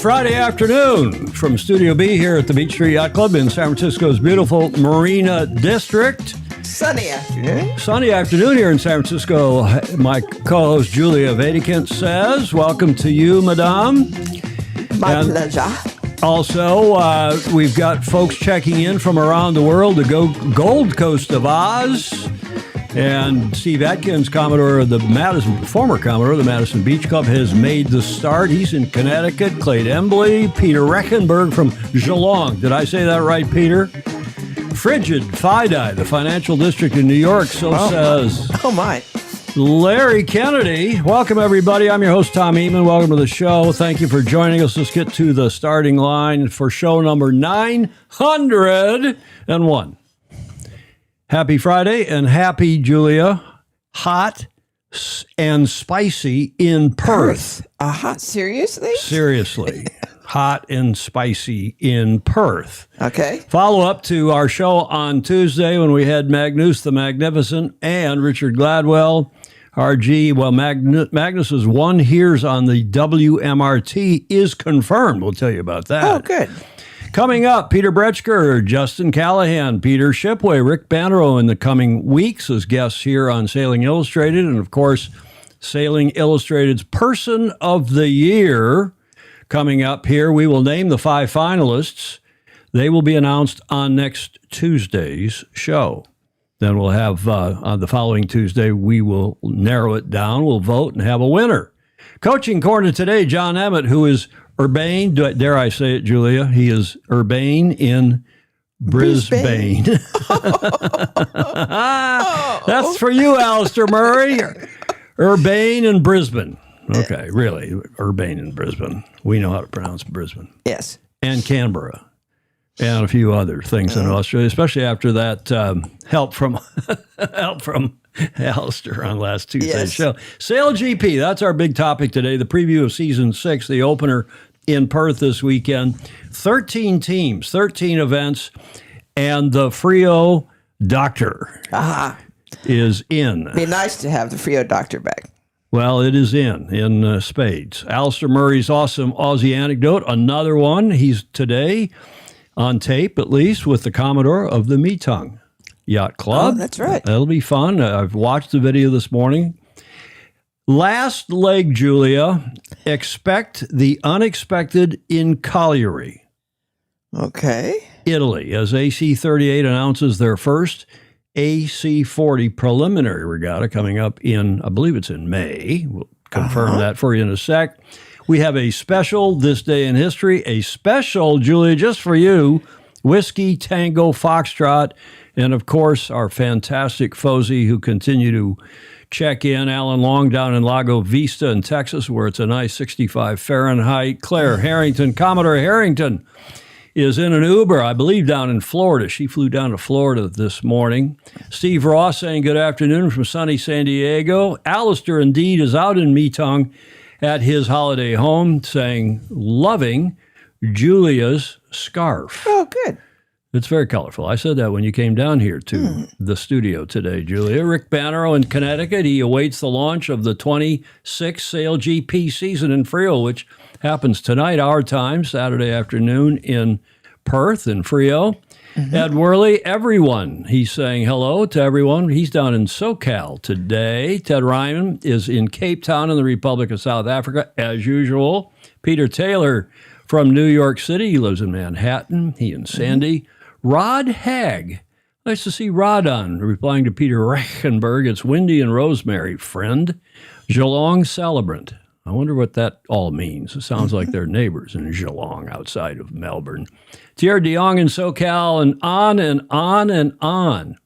Friday afternoon from Studio B here at the Beach Street Yacht Club in San Francisco's beautiful Marina District. Sunny afternoon. Sunny afternoon here in San Francisco. My co-host Julia Vedekint says, welcome to you, madame. My pleasure. Also, we've got folks checking in from around the world, the Gold Coast of Oz. And Steve Atkins, former Commodore of the Madison Beach Club, has made the start. He's in Connecticut. Clayton Embley, Peter Rechenberg from Geelong. Did I say that right, Peter? Frigid FIDI, the financial district in New York, says. Oh, my. Larry Kennedy. Welcome, everybody. I'm your host, Tom Eatman. Welcome to the show. Thank you for joining us. Let's get to the starting line for show number 901. Happy Friday and happy, Julia, hot and spicy in Perth. Seriously? Seriously. Hot and spicy in Perth. Okay. Follow up to our show on Tuesday when we had Magnus the Magnificent and Richard Gladwell, RG. Well, Magnus's one hears on the WMRT is confirmed. We'll tell you about that. Oh, good. Coming up, Peter Bretschker, Justin Callahan, Peter Shipway, Rick Banderow in the coming weeks as guests here on Sailing Illustrated. And, of course, Sailing Illustrated's Person of the Year coming up here. We will name the 5 finalists. They will be announced on next Tuesday's show. Then we'll have, on the following Tuesday, we will narrow it down. We'll vote and have a winner. Coaching corner today, John Emmett, who is urbane, dare I say it, Julia? He is urbane in Brisbane. That's for you, Alistair Murray. Urbane in Brisbane. Okay, really, urbane in Brisbane. We know how to pronounce Brisbane. Yes. And Canberra. And a few other things in Australia, especially after that help from Alistair on last Tuesday's show. Sail GP, that's our big topic today. The preview of Season 6, the opener in Perth this weekend. 13 teams, 13 events, and the Frio Doctor is in. Be nice to have the Frio Doctor back. Well, it is in spades. Alistair Murray's awesome Aussie anecdote, another one. He's today on tape, at least, with the Commodore of the Meetung Yacht Club. Oh, that's right. That'll be fun. I've watched the video this morning. Last leg, Julia. Expect the unexpected in Cagliari, Okay. Italy, as AC38 announces their first AC40 preliminary regatta coming up in, I believe it's in May. We'll confirm that for you in a sec. We have a special this day in history, a special, Julia, just for you, Whiskey Tango Foxtrot, and of course our fantastic Fozy who continue to check in. Alan Long down in Lago Vista in Texas, where it's a nice 65 Fahrenheit. Claire Harrington, Commodore Harrington, is in an Uber, I believe, down in Florida. She flew down to Florida this morning. Steve Ross saying good afternoon from sunny San Diego. Alistair, indeed, is out in Meetung at his holiday home saying, loving Julia's scarf. Oh, good. It's very colorful. I said that when you came down here to the studio today, Julia. Rick Banderow in Connecticut. He awaits the launch of the 26th Sail GP season in Frio, which happens tonight, our time, Saturday afternoon in Perth in Frio. Ed Worley, everyone. He's saying hello to everyone. He's down in SoCal today. Ted Ryman is in Cape Town in the Republic of South Africa, as usual. Peter Taylor from New York City. He lives in Manhattan. He and Sandy. Rod Hagg. Nice to see Rod on, replying to Peter Rechenberg. It's Wendy and Rosemary, friend. Geelong celebrant. I wonder what that all means. It sounds like they're neighbors in Geelong outside of Melbourne. Thierry de Jong in SoCal, and on and on and on.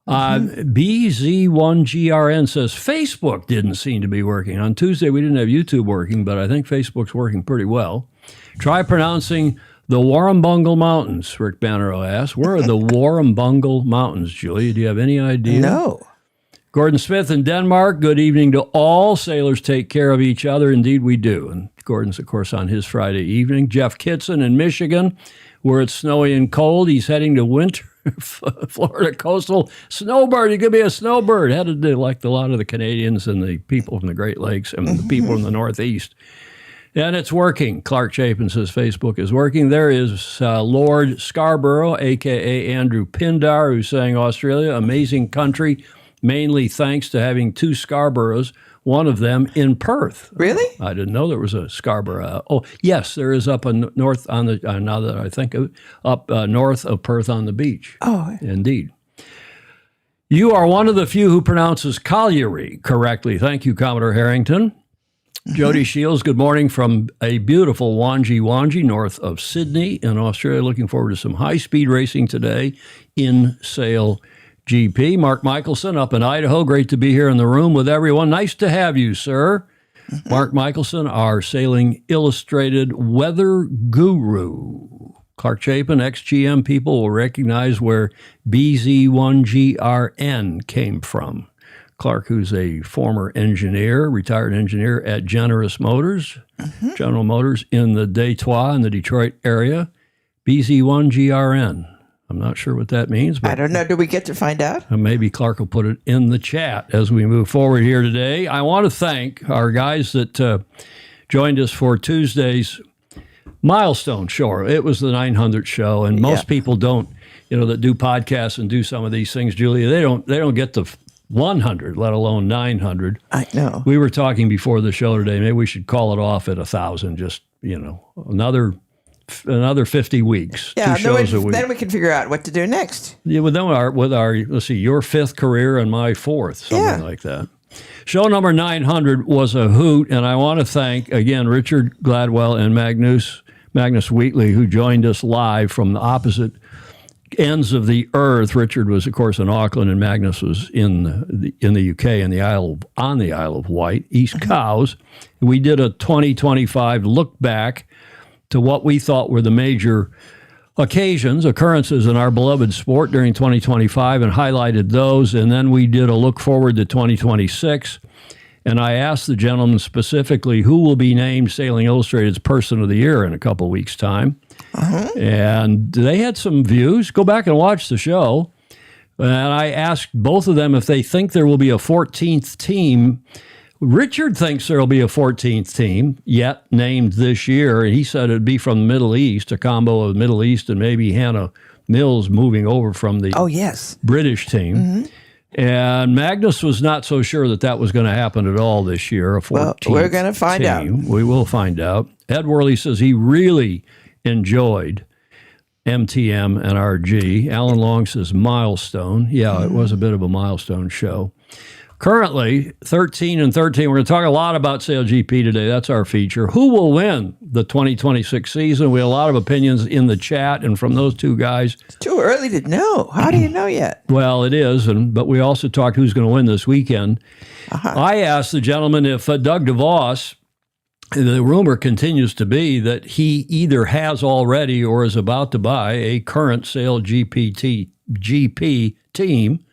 BZ1GRN says Facebook didn't seem to be working. On Tuesday, we didn't have YouTube working, but I think Facebook's working pretty well. Try pronouncing the Warrumbungle Mountains, Rick Banderow asked. Where are the Warrumbungle Mountains, Julia? Do you have any idea? No. Gordon Smith in Denmark, good evening to all. Sailors take care of each other. Indeed, we do. And Gordon's, of course, on his Friday evening. Jeff Kitson in Michigan, where it's snowy and cold. He's heading to winter Florida coastal snowbird. You could be a snowbird. Headed to, like a lot of the Canadians and the people from the Great Lakes and the people in the Northeast. And it's working. Clark Chapin says Facebook is working. There is Lord Scarborough, a.k.a. Andrew Pindar, who's saying Australia, amazing country, mainly thanks to having 2 Scarboroughs, one of them in Perth. Really? I didn't know there was a Scarborough. Oh, yes, there is up in north on the, now that I think of it, up north of Perth on the beach. Oh. Indeed. You are one of the few who pronounces colliery correctly. Thank you, Commodore Harrington. Jody Shields, good morning from a beautiful Wangi, north of Sydney in Australia. Looking forward to some high-speed racing today in Sail GP. Mark Michelson up in Idaho. Great to be here in the room with everyone. Nice to have you, sir. Mark Michelson, our Sailing Illustrated weather guru. Clark Chapin, ex-GM people will recognize where BZ1GRN came from. Clark, who's a former engineer, retired engineer at General Motors in the Detroit, in the Detroit area. BZ1GRN. I'm not sure what that means. But I don't know. Do we get to find out? maybe Clark will put it in the chat as we move forward here today. I want to thank our guys that joined us for Tuesday's milestone show. It was the 900th show, and most people don't, that do podcasts and do some of these things, Julia, they don't get to 100, let alone 900. I know. We were talking before the show today. Maybe we should call it off at 1,000. Just another 50 weeks. Yeah, 2 shows a week. Then we can figure out what to do next. Yeah, with our let's see, your 5th career and my 4th, something like that. Show number 900 was a hoot, and I want to thank again Richard Gladwell and Magnus Wheatley, who joined us live from the opposite ends of the earth. Richard was, of course, in Auckland, and Magnus was in the UK on the Isle of Wight, East Cowes. We did a 2025 look back to what we thought were the major occurrences in our beloved sport during 2025, and highlighted those. And then we did a look forward to 2026. And I asked the gentleman specifically who will be named Sailing Illustrated's Person of the Year in a couple of weeks' time. And they had some views. Go back and watch the show. And I asked both of them if they think there will be a 14th team. Richard thinks there will be a 14th team yet named this year. And he said it would be from the Middle East, a combo of the Middle East and maybe Hannah Mills moving over from the British team. And Magnus was not so sure that was going to happen at all this year, a 14th Well, we're going to find out. We will find out. Ed Worley says he really enjoyed MTM and RG. Alan Long says milestone. Yeah, it was a bit of a milestone show. Currently, 13 and 13. We're going to talk a lot about Sail GP today. That's our feature. Who will win the 2026 season? We have a lot of opinions in the chat, and from those two guys. It's too early to know. How do you know yet? Well, it is, but we also talked who's going to win this weekend. I asked the gentleman if Doug DeVos, the rumor continues to be that he either has already or is about to buy a current Sail GP team.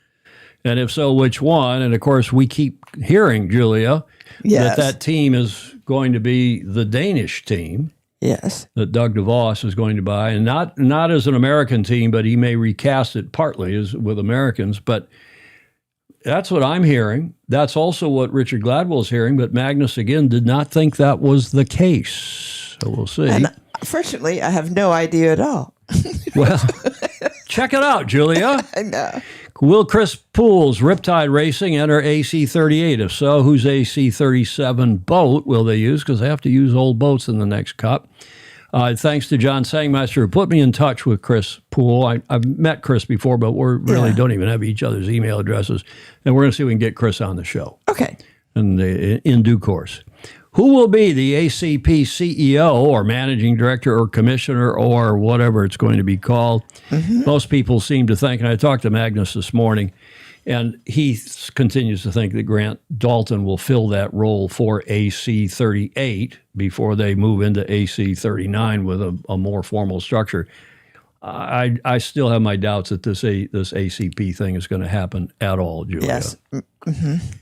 And if so, which one? And of course, we keep hearing, Julia, that team is going to be the Danish team. Yes. That Doug DeVos is going to buy. And not as an American team, but he may recast it partly as with Americans. But that's what I'm hearing. That's also what Richard Gladwell is hearing. But Magnus, again, did not think that was the case. So we'll see. And fortunately, I have no idea at all. Well, check it out, Julia. I know. Will Chris Poole's Riptide Racing enter AC38? If so, whose AC37 boat will they use? Because they have to use old boats in the next Cup. Thanks to John Sangmeister, who put me in touch with Chris Poole. I've met Chris before, but we really don't even have each other's email addresses. And we're going to see if we can get Chris on the show. Okay. And in due course. Who will be the ACP CEO or managing director or commissioner or whatever it's going to be called? Most people seem to think, and I talked to Magnus this morning, and he continues to think that Grant Dalton will fill that role for AC38 before they move into AC39 with a more formal structure. I still have my doubts that this ACP thing is going to happen at all, Julia. Yes.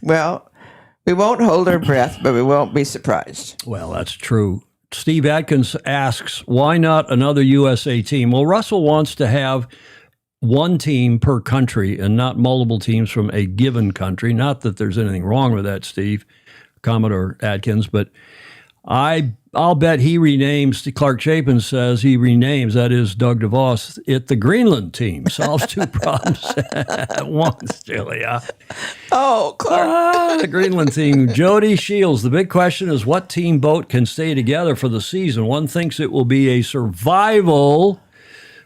Well, we won't hold our breath, but we won't be surprised. Well, that's true. Steve Atkins asks, why not another USA team? Well, Russell wants to have one team per country and not multiple teams from a given country. Not that there's anything wrong with that, Steve, Commodore Atkins, but I I'll bet he renames, Clark Chapin says he renames, that is Doug DeVos, it the Greenland team. Solves two problems at once, Julia. Oh, Clark. The Greenland team. Jody Shields, the big question is what team boat can stay together for the season? One thinks it will be a survival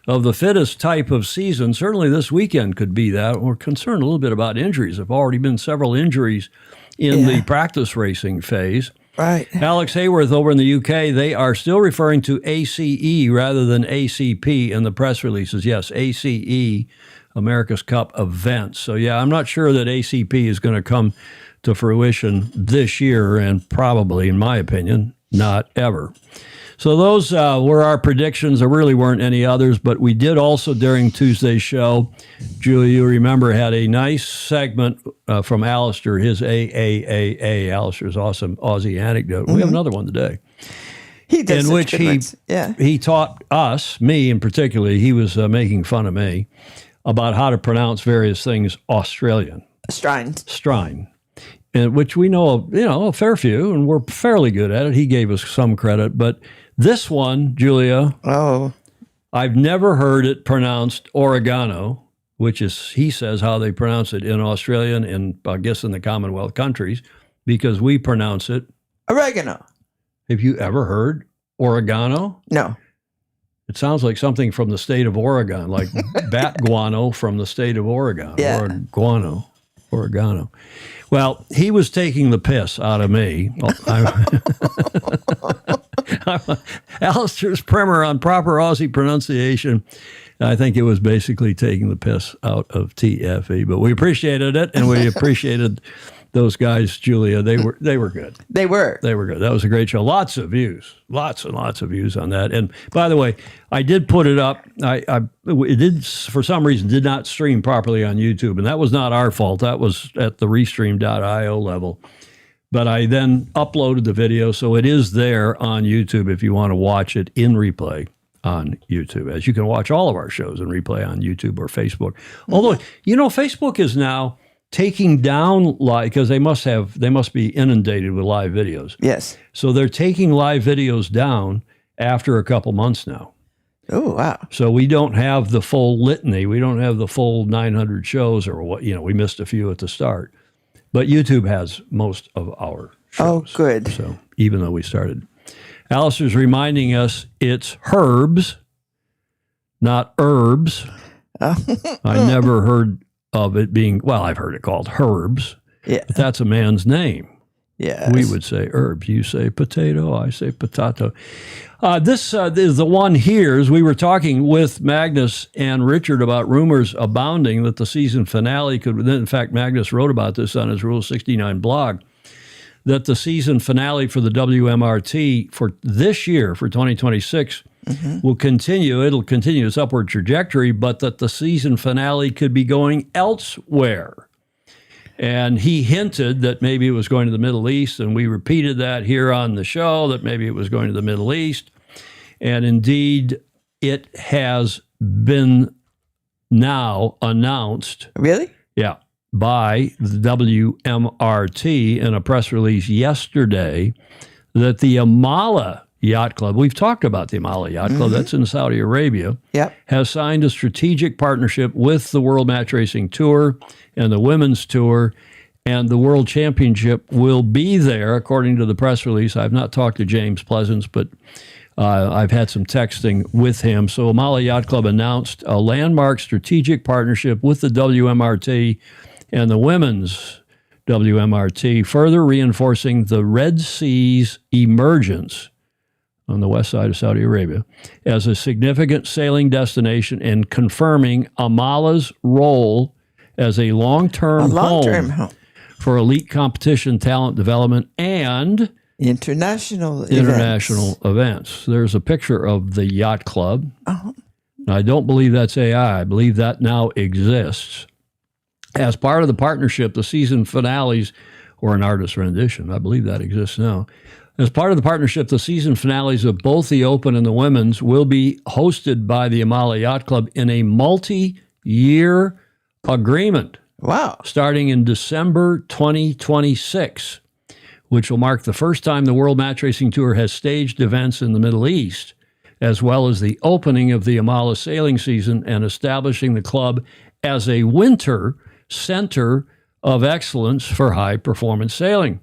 of the fittest type of season. Certainly this weekend could be that. We're concerned a little bit about injuries. There have already been several injuries in the practice racing phase. Right. Alex Hayworth over in the UK, they are still referring to ACE rather than ACP in the press releases. Yes, ACE, America's Cup events. So, yeah, I'm not sure that ACP is going to come to fruition this year and probably, in my opinion, not ever. So those were our predictions. There really weren't any others, but we did also during Tuesday's show, Julie, you remember, had a nice segment from Alistair, his AAAA, Alistair's awesome Aussie anecdote. We have another one today. He does in which he taught us, me in particular, he was making fun of me, about how to pronounce various things Australian. Strine. And which we know, a fair few, and we're fairly good at it. He gave us some credit, but this one, Julia, I've never heard it pronounced oregano, which is, he says, how they pronounce it in Australia and I guess in the Commonwealth countries, because we pronounce it oregano. Have you ever heard oregano? No. It sounds like something from the state of Oregon, like bat guano from the state of Oregon. Yeah. Oregano. Well, he was taking the piss out of me. Alistair's primer on proper Aussie pronunciation. I think it was basically taking the piss out of TFE, but we appreciated it, and we appreciated those guys, Julia. They were good. They were good. That was a great show. Lots of views. Lots and lots of views on that. And by the way, I did put it up. It did, for some reason, did not stream properly on YouTube, and that was not our fault. That was at the Restream.io level. But I then uploaded the video, so it is there on YouTube if you want to watch it in replay on YouTube, as you can watch all of our shows in replay on YouTube or Facebook. Although, Facebook is now taking down live, because they must be inundated with live videos. Yes. So they're taking live videos down after a couple months now. Oh, wow. So we don't have the full litany. We don't have the full 900 shows or what, we missed a few at the start. But YouTube has most of our shows. Oh, good. So even though we started. Alistair's reminding us it's herbs, not herbs. I never heard of it being, I've heard it called herbs. Yeah. But that's a man's name. Yes. We would say herbs. You say potato, I say potato. This is the one here. As we were talking with Magnus and Richard about rumors abounding that the season finale could, in fact, Magnus wrote about this on his Rule 69 blog, that the season finale for the WMRT for this year, for 2026, will continue. It'll continue its upward trajectory, but that the season finale could be going elsewhere. And he hinted that maybe it was going to the Middle East, and we repeated that here on the show, that maybe it was going to the Middle East. And indeed, it has been now announced. Really? Yeah, by the WMRT in a press release yesterday that the Amala Yacht Club, we've talked about the Amala Yacht Club, that's in Saudi Arabia, has signed a strategic partnership with the World Match Racing Tour and the Women's Tour, and the World Championship will be there, according to the press release. I've not talked to James Pleasance, but I've had some texting with him. So Amala Yacht Club announced a landmark strategic partnership with the WMRT and the Women's WMRT, further reinforcing the Red Sea's emergence on the west side of Saudi Arabia as a significant sailing destination and confirming Amala's role as a long-term home for elite competition, talent development, and international events. There's a picture of the yacht club. I don't believe that's AI. I believe that now exists. As part of the partnership, the season finales, or an artist rendition, I believe that exists now. As part of the partnership, the season finales of both the Open and the Women's will be hosted by the Amala Yacht Club in a multi-year agreement. Wow. Starting in December 2026, which will mark the first time the World Match Racing Tour has staged events in the Middle East, as well as the opening of the Amala sailing season and establishing the club as a winter center of excellence for high-performance sailing.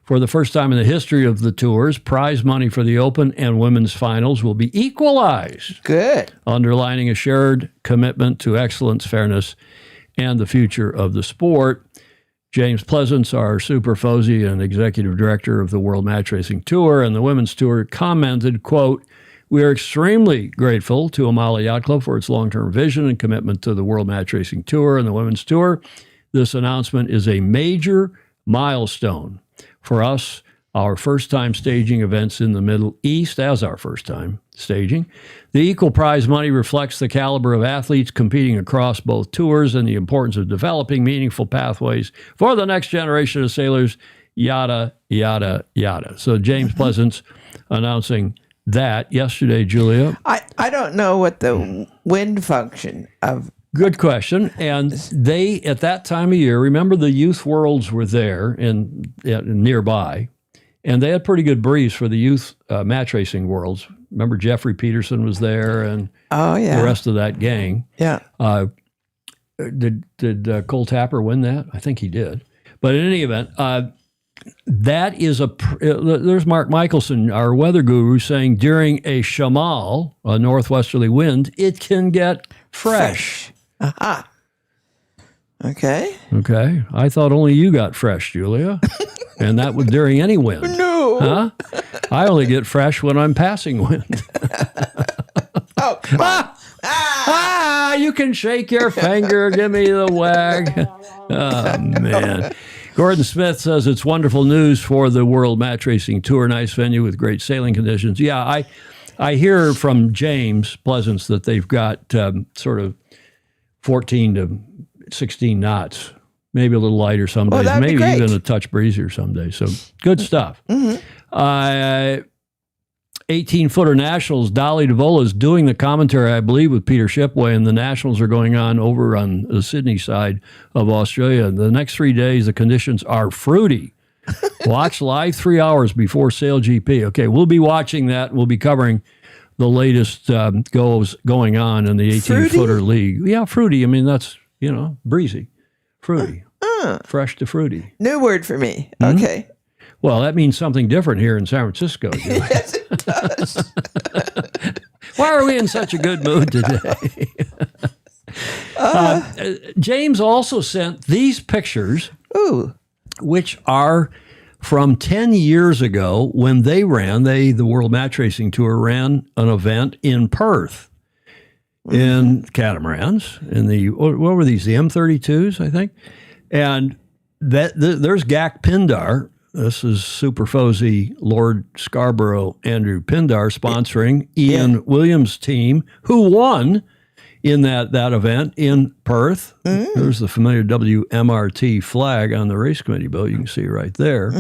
For the first time in the history of the tours, prize money for the Open and women's finals will be equalized. Good. Underlining a shared commitment to excellence, fairness, and the future of the sport. James Pleasance, our super Fozy and executive director of the World Match Racing Tour and the Women's Tour, commented, quote, "We are extremely grateful to Amala Yacht Club for its long-term vision and commitment to the World Match Racing Tour and the Women's Tour. This announcement is a major milestone for us, our first time staging events in the Middle East as our first time staging. The equal prize money reflects the caliber of athletes competing across both tours and the importance of developing meaningful pathways for the next generation of sailors, yada, yada, yada." So James Pleasance announcing that yesterday, Julia. I don't know what the wind function of. Good question. And they, at that time of year, remember the Youth Worlds were there and nearby, and they had pretty good breeze for the Youth Match Racing Worlds. Remember Jeffrey Peterson was there and the rest of that gang. Yeah. Did Cole Tapper win that? I think he did. But in any event, that is there's Mark Michelson, our weather guru, saying during a shamal, a northwesterly wind, it can get fresh. Aha. Okay. Okay. I thought only you got fresh, Julia. And that was during any wind. No. Huh? I only get fresh when I'm passing wind. Oh, come on. You can shake your finger. Give me the wag. Oh, man. Gordon Smith says it's wonderful news for the World Match Racing Tour. Nice venue with great sailing conditions. Yeah, I hear from James Pleasance that they've got sort of 14 to 16 knots, maybe a little lighter some days, maybe even a touch breezier some days. So good stuff. 18-footer nationals, Dolly DeVola is doing the commentary, I believe, with Peter Shipway, and the nationals are going on over on the Sydney side of Australia. The next 3 days, the conditions are fruity. Watch live 3 hours before Sail GP. Okay, we'll be watching that. We'll be covering the latest goes going on in the 18-footer league. Yeah, fruity. I mean, that's, breezy. Fruity. Fresh to fruity. New word for me. Okay. Well, that means something different here in San Francisco. Yes, it does. Why are we in such a good mood today? James also sent these pictures, which are from 10 years ago when they ran, the World Match Racing Tour ran an event in Perth in catamarans, in what were these, the M32s, I think? And there's Gak Pindar. This is Super Fozy, Lord Scarborough, Andrew Pindar sponsoring Ian Williams' team, who won in that event in Perth. There's the familiar WMRT flag on the race committee boat. You can see right there.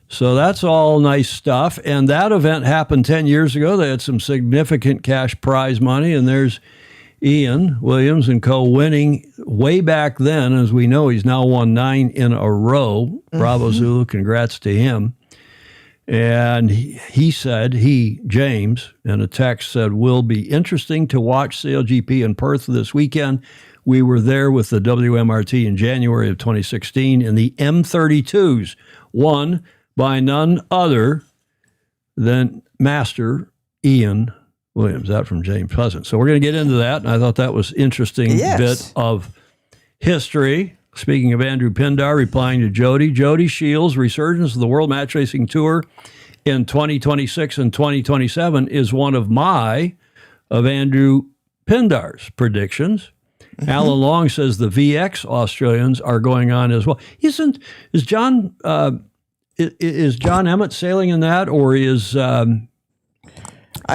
So that's all nice stuff. And that event happened 10 years ago. They had some significant cash prize money, and there's Ian Williams and co winning way back then. As we know, he's now won 9 in a row. Bravo Zulu, congrats to him. And he said, James, in a text said, "Will be interesting to watch Sail GP in Perth this weekend. We were there with the WMRT in January of 2016 in the M32s, won by none other than Master Ian Williams." That from James Pleasant. So we're going to get into that, and I thought that was interesting bit of history. Speaking of Andrew Pindar, replying to Jody Shields, resurgence of the World Match Racing Tour in 2026 and 2027 is one of Andrew Pindar's predictions. Alan Long says the VX Australians are going on as well. Is John Emmett sailing in that, or is I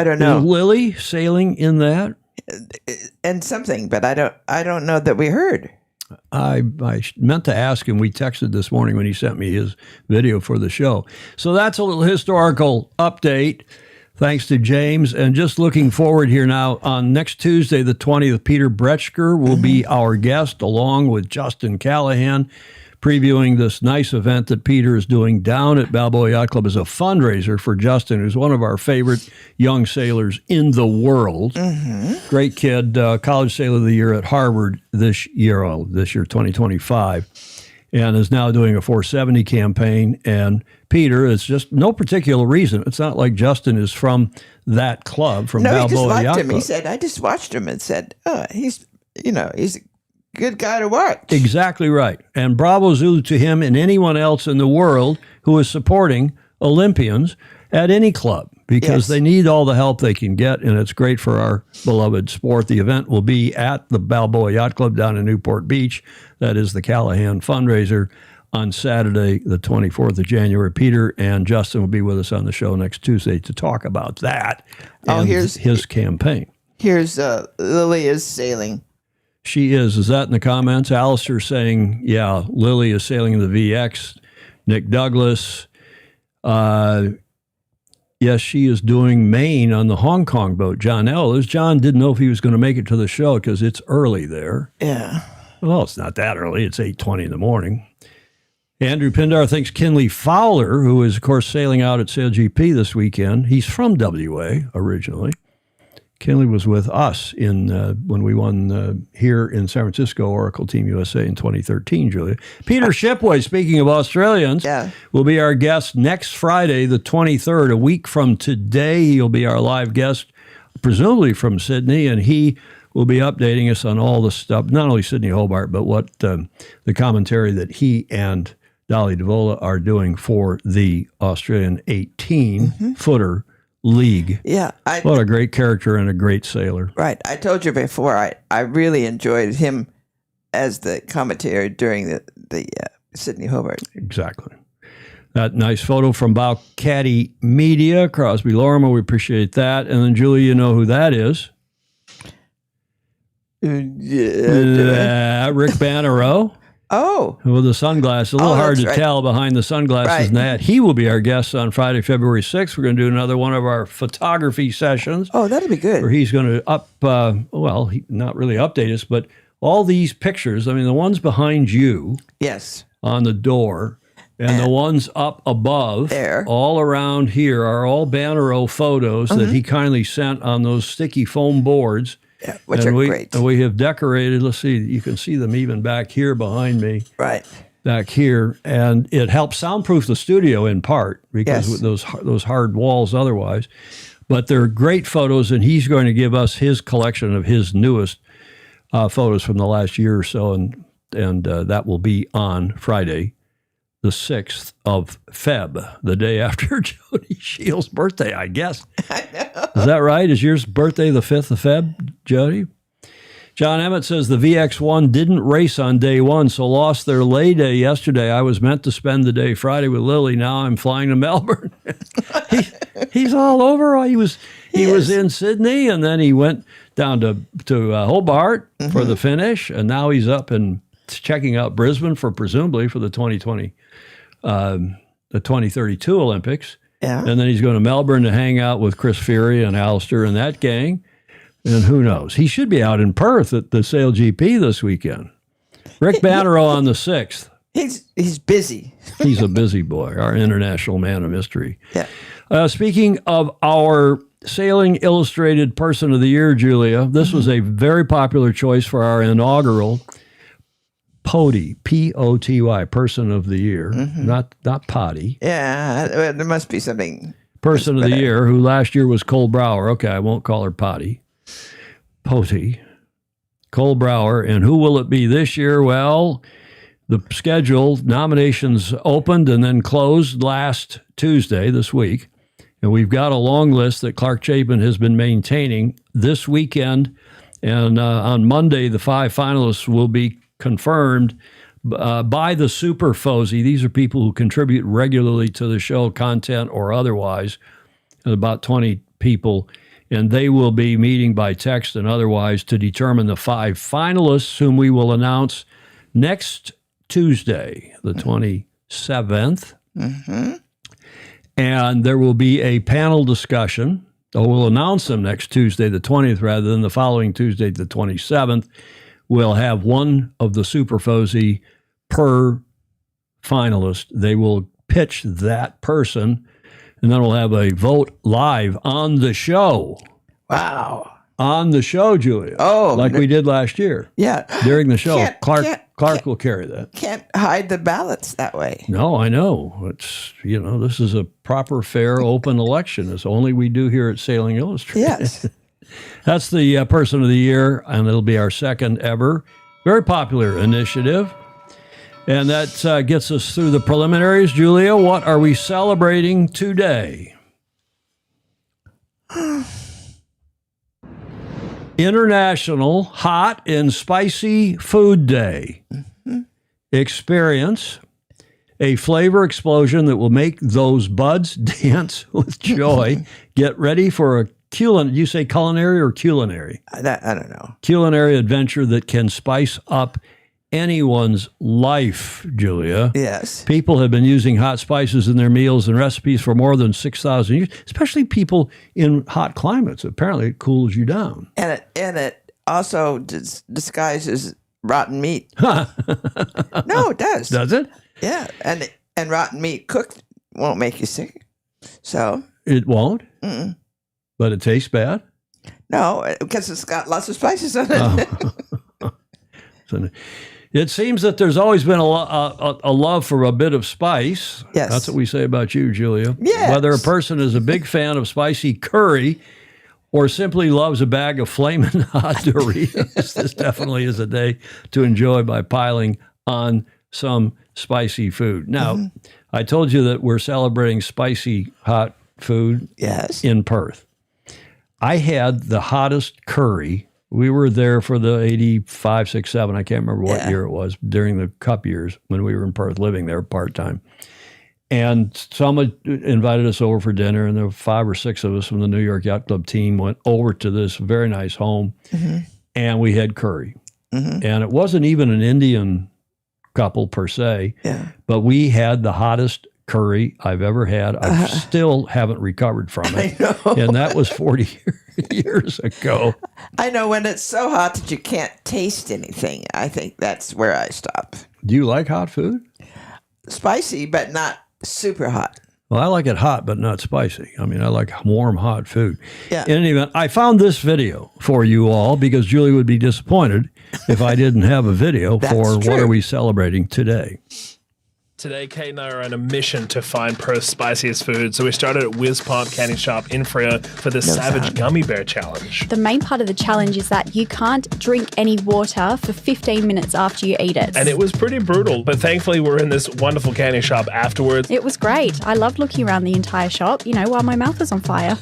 don't know. Lily sailing in that? And something, but I don't know that we heard. I meant to ask him. We texted this morning when he sent me his video for the show. So that's a little historical update. Thanks to James. And just looking forward here now, on next Tuesday, the 20th, Peter Bretschker will be our guest, along with Justin Callahan, previewing this nice event that Peter is doing down at Balboa Yacht Club as a fundraiser for Justin, who's one of our favorite young sailors in the world. Great kid, College Sailor of the Year at Harvard this year 2025, and is now doing a 470 campaign. And Peter, it's just no particular reason. It's not like Justin is from that club, from Balboa he just liked Yacht him. Club. He said, I just watched him and said, oh, he's a good guy to watch. Exactly right. And bravo Zulu to him and anyone else in the world who is supporting Olympians at any club, because they need all the help they can get, and it's great for our beloved sport. The event will be at the Balboa Yacht Club down in Newport Beach. That is the Callahan fundraiser on Saturday, the 24th of January. Peter and Justin will be with us on the show next Tuesday to talk about that and his campaign. Here's Lily is sailing. She is. Is that in the comments? Alistair saying, yeah, Lily is sailing in the VX. Nick Douglas. Yes, she is doing Maine on the Hong Kong boat. John Ellis. John didn't know if he was going to make it to the show because it's early there. Yeah. Well, it's not that early. It's 8:20 in the morning. Andrew Pindar thinks Kinley Fowler, who is, of course, sailing out at SailGP this weekend. He's from WA originally. Kinley was with us when we won here in San Francisco, Oracle Team USA in 2013, Julia. Peter Shipway, speaking of Australians, will be our guest next Friday, the 23rd, a week from today. He'll be our live guest, presumably from Sydney, and he will be updating us on all the stuff, not only Sydney Hobart, but what the commentary that he and Dolly Davola are doing for the Australian 18-footer league. Yeah. What a great character and a great sailor. Right. I told you before, I really enjoyed him as the commentator during the Sydney Hobart. Exactly. That nice photo from Bow Caddy Media, Crosby Lorimer. We appreciate that. And then, Julie, you know who that is. Rick Bannerow. Oh. With the sunglasses. A little hard to tell behind the sunglasses and that. He will be our guest on Friday, February 6th. We're going to do another one of our photography sessions. Oh, that'll be good. Where he's going to not really update us, but all these pictures, I mean, the ones behind you. Yes. On the door. And the ones up above, there, all around here, are all Bannerow photos that he kindly sent on those sticky foam boards. Yeah, which are great. And we have decorated, let's see, you can see them even back here behind me. Right. Back here. And it helps soundproof the studio in part because with those hard walls otherwise. But they're great photos, and he's going to give us his collection of his newest photos from the last year or so. And that will be on Friday, the 6th of Feb, the day after Jody Shields' birthday, I guess. I know. Is that right? Is yours birthday the 5th of Feb, Jody? John Emmett says the VX1 didn't race on day one, so lost their lay day yesterday. I was meant to spend the day Friday with Lily. Now I'm flying to Melbourne. He's all over. He was in Sydney, and then he went down to Hobart for the finish, and now he's up and checking out Brisbane presumably for the 2032 Olympics. Yeah. And then he's going to Melbourne to hang out with Chris Fury and Alistair and that gang. And who knows? He should be out in Perth at the SailGP this weekend. Rick Bannerow on the 6th. He's busy. He's a busy boy, our international man of mystery. Yeah. Speaking of our Sailing Illustrated Person of the Year, Julia, this was a very popular choice for our inaugural POTY, P-O-T-Y, Person of the Year, not Potty. Yeah, there must be something. Person of the Year, who last year was Cole Brower. Okay, I won't call her Potty. POTY, Cole Brower. And who will it be this year? Well, the schedule, nominations opened and then closed last Tuesday this week. And we've got a long list that Clark Chapin has been maintaining this weekend. And on Monday, the 5 finalists will be confirmed by the Super Fozy. These are people who contribute regularly to the show, content or otherwise, about 20 people, and they will be meeting by text and otherwise to determine the 5 finalists, whom we will announce next Tuesday, the 27th. And there will be a panel discussion. We'll announce them next Tuesday, the 20th, rather than the following Tuesday, the 27th. We'll have one of the Super Fozy per finalist, they will pitch that person, and then we'll have a vote live on the show. Wow. On the show, Julia. Oh. Like we did last year. Yeah. During the show. Clark will carry that. Can't hide the ballots that way. No, I know. It's, this is a proper, fair, open election. It's only we do here at Sailing Illustrated. Yes. That's the Person of the Year, and it'll be our second ever. Very popular initiative. And that gets us through the preliminaries. Julia, what are we celebrating today? International Hot and Spicy Food Day. Mm-hmm. Experience a flavor explosion that will make those buds dance with joy. Get ready for a you say culinary or culinary? I don't know. Culinary adventure that can spice up anyone's life, Julia. Yes. People have been using hot spices in their meals and recipes for more than 6,000 years, especially people in hot climates. Apparently, it cools you down. And it also disguises rotten meat. No, it does. Does it? Yeah, and rotten meat cooked won't make you sick. So it won't? Mm-mm. But it tastes bad? No, because it's got lots of spices in it. Oh. So, it seems that there's always been a love for a bit of spice. Yes. That's what we say about you, Julia. Yes. Whether a person is a big fan of spicy curry or simply loves a bag of flaming hot Doritos, this definitely is a day to enjoy by piling on some spicy food. Now, I told you that we're celebrating spicy hot food in Perth. I had the hottest curry. We were there for the 85, 6, 7. I can't remember what year it was, during the Cup years when we were in Perth, living there part-time. And someone invited us over for dinner, and there were 5 or 6 of us from the New York Yacht Club team went over to this very nice home, and we had curry. And it wasn't even an Indian couple per se, but we had the hottest curry I've ever had. I still haven't recovered from it. I know. And that was 40 years ago. I know, when it's so hot that you can't taste anything, I think that's where I stop. Do you like hot food? Spicy, but not super hot. Well, I like it hot, but not spicy. I mean, I like warm, hot food. Yeah. In any event, I found this video for you all because Julie would be disappointed if I didn't have a video for true. What Are We Celebrating Today. Today, Kate and I are on a mission to find Perth's spiciest food. So we started at Whiz Pop Candy Shop in Freo for the Savage Gummy Bear Challenge. The main part of the challenge is that you can't drink any water for 15 minutes after you eat it. And it was pretty brutal, but thankfully we're in this wonderful candy shop afterwards. It was great. I loved looking around the entire shop, while my mouth was on fire.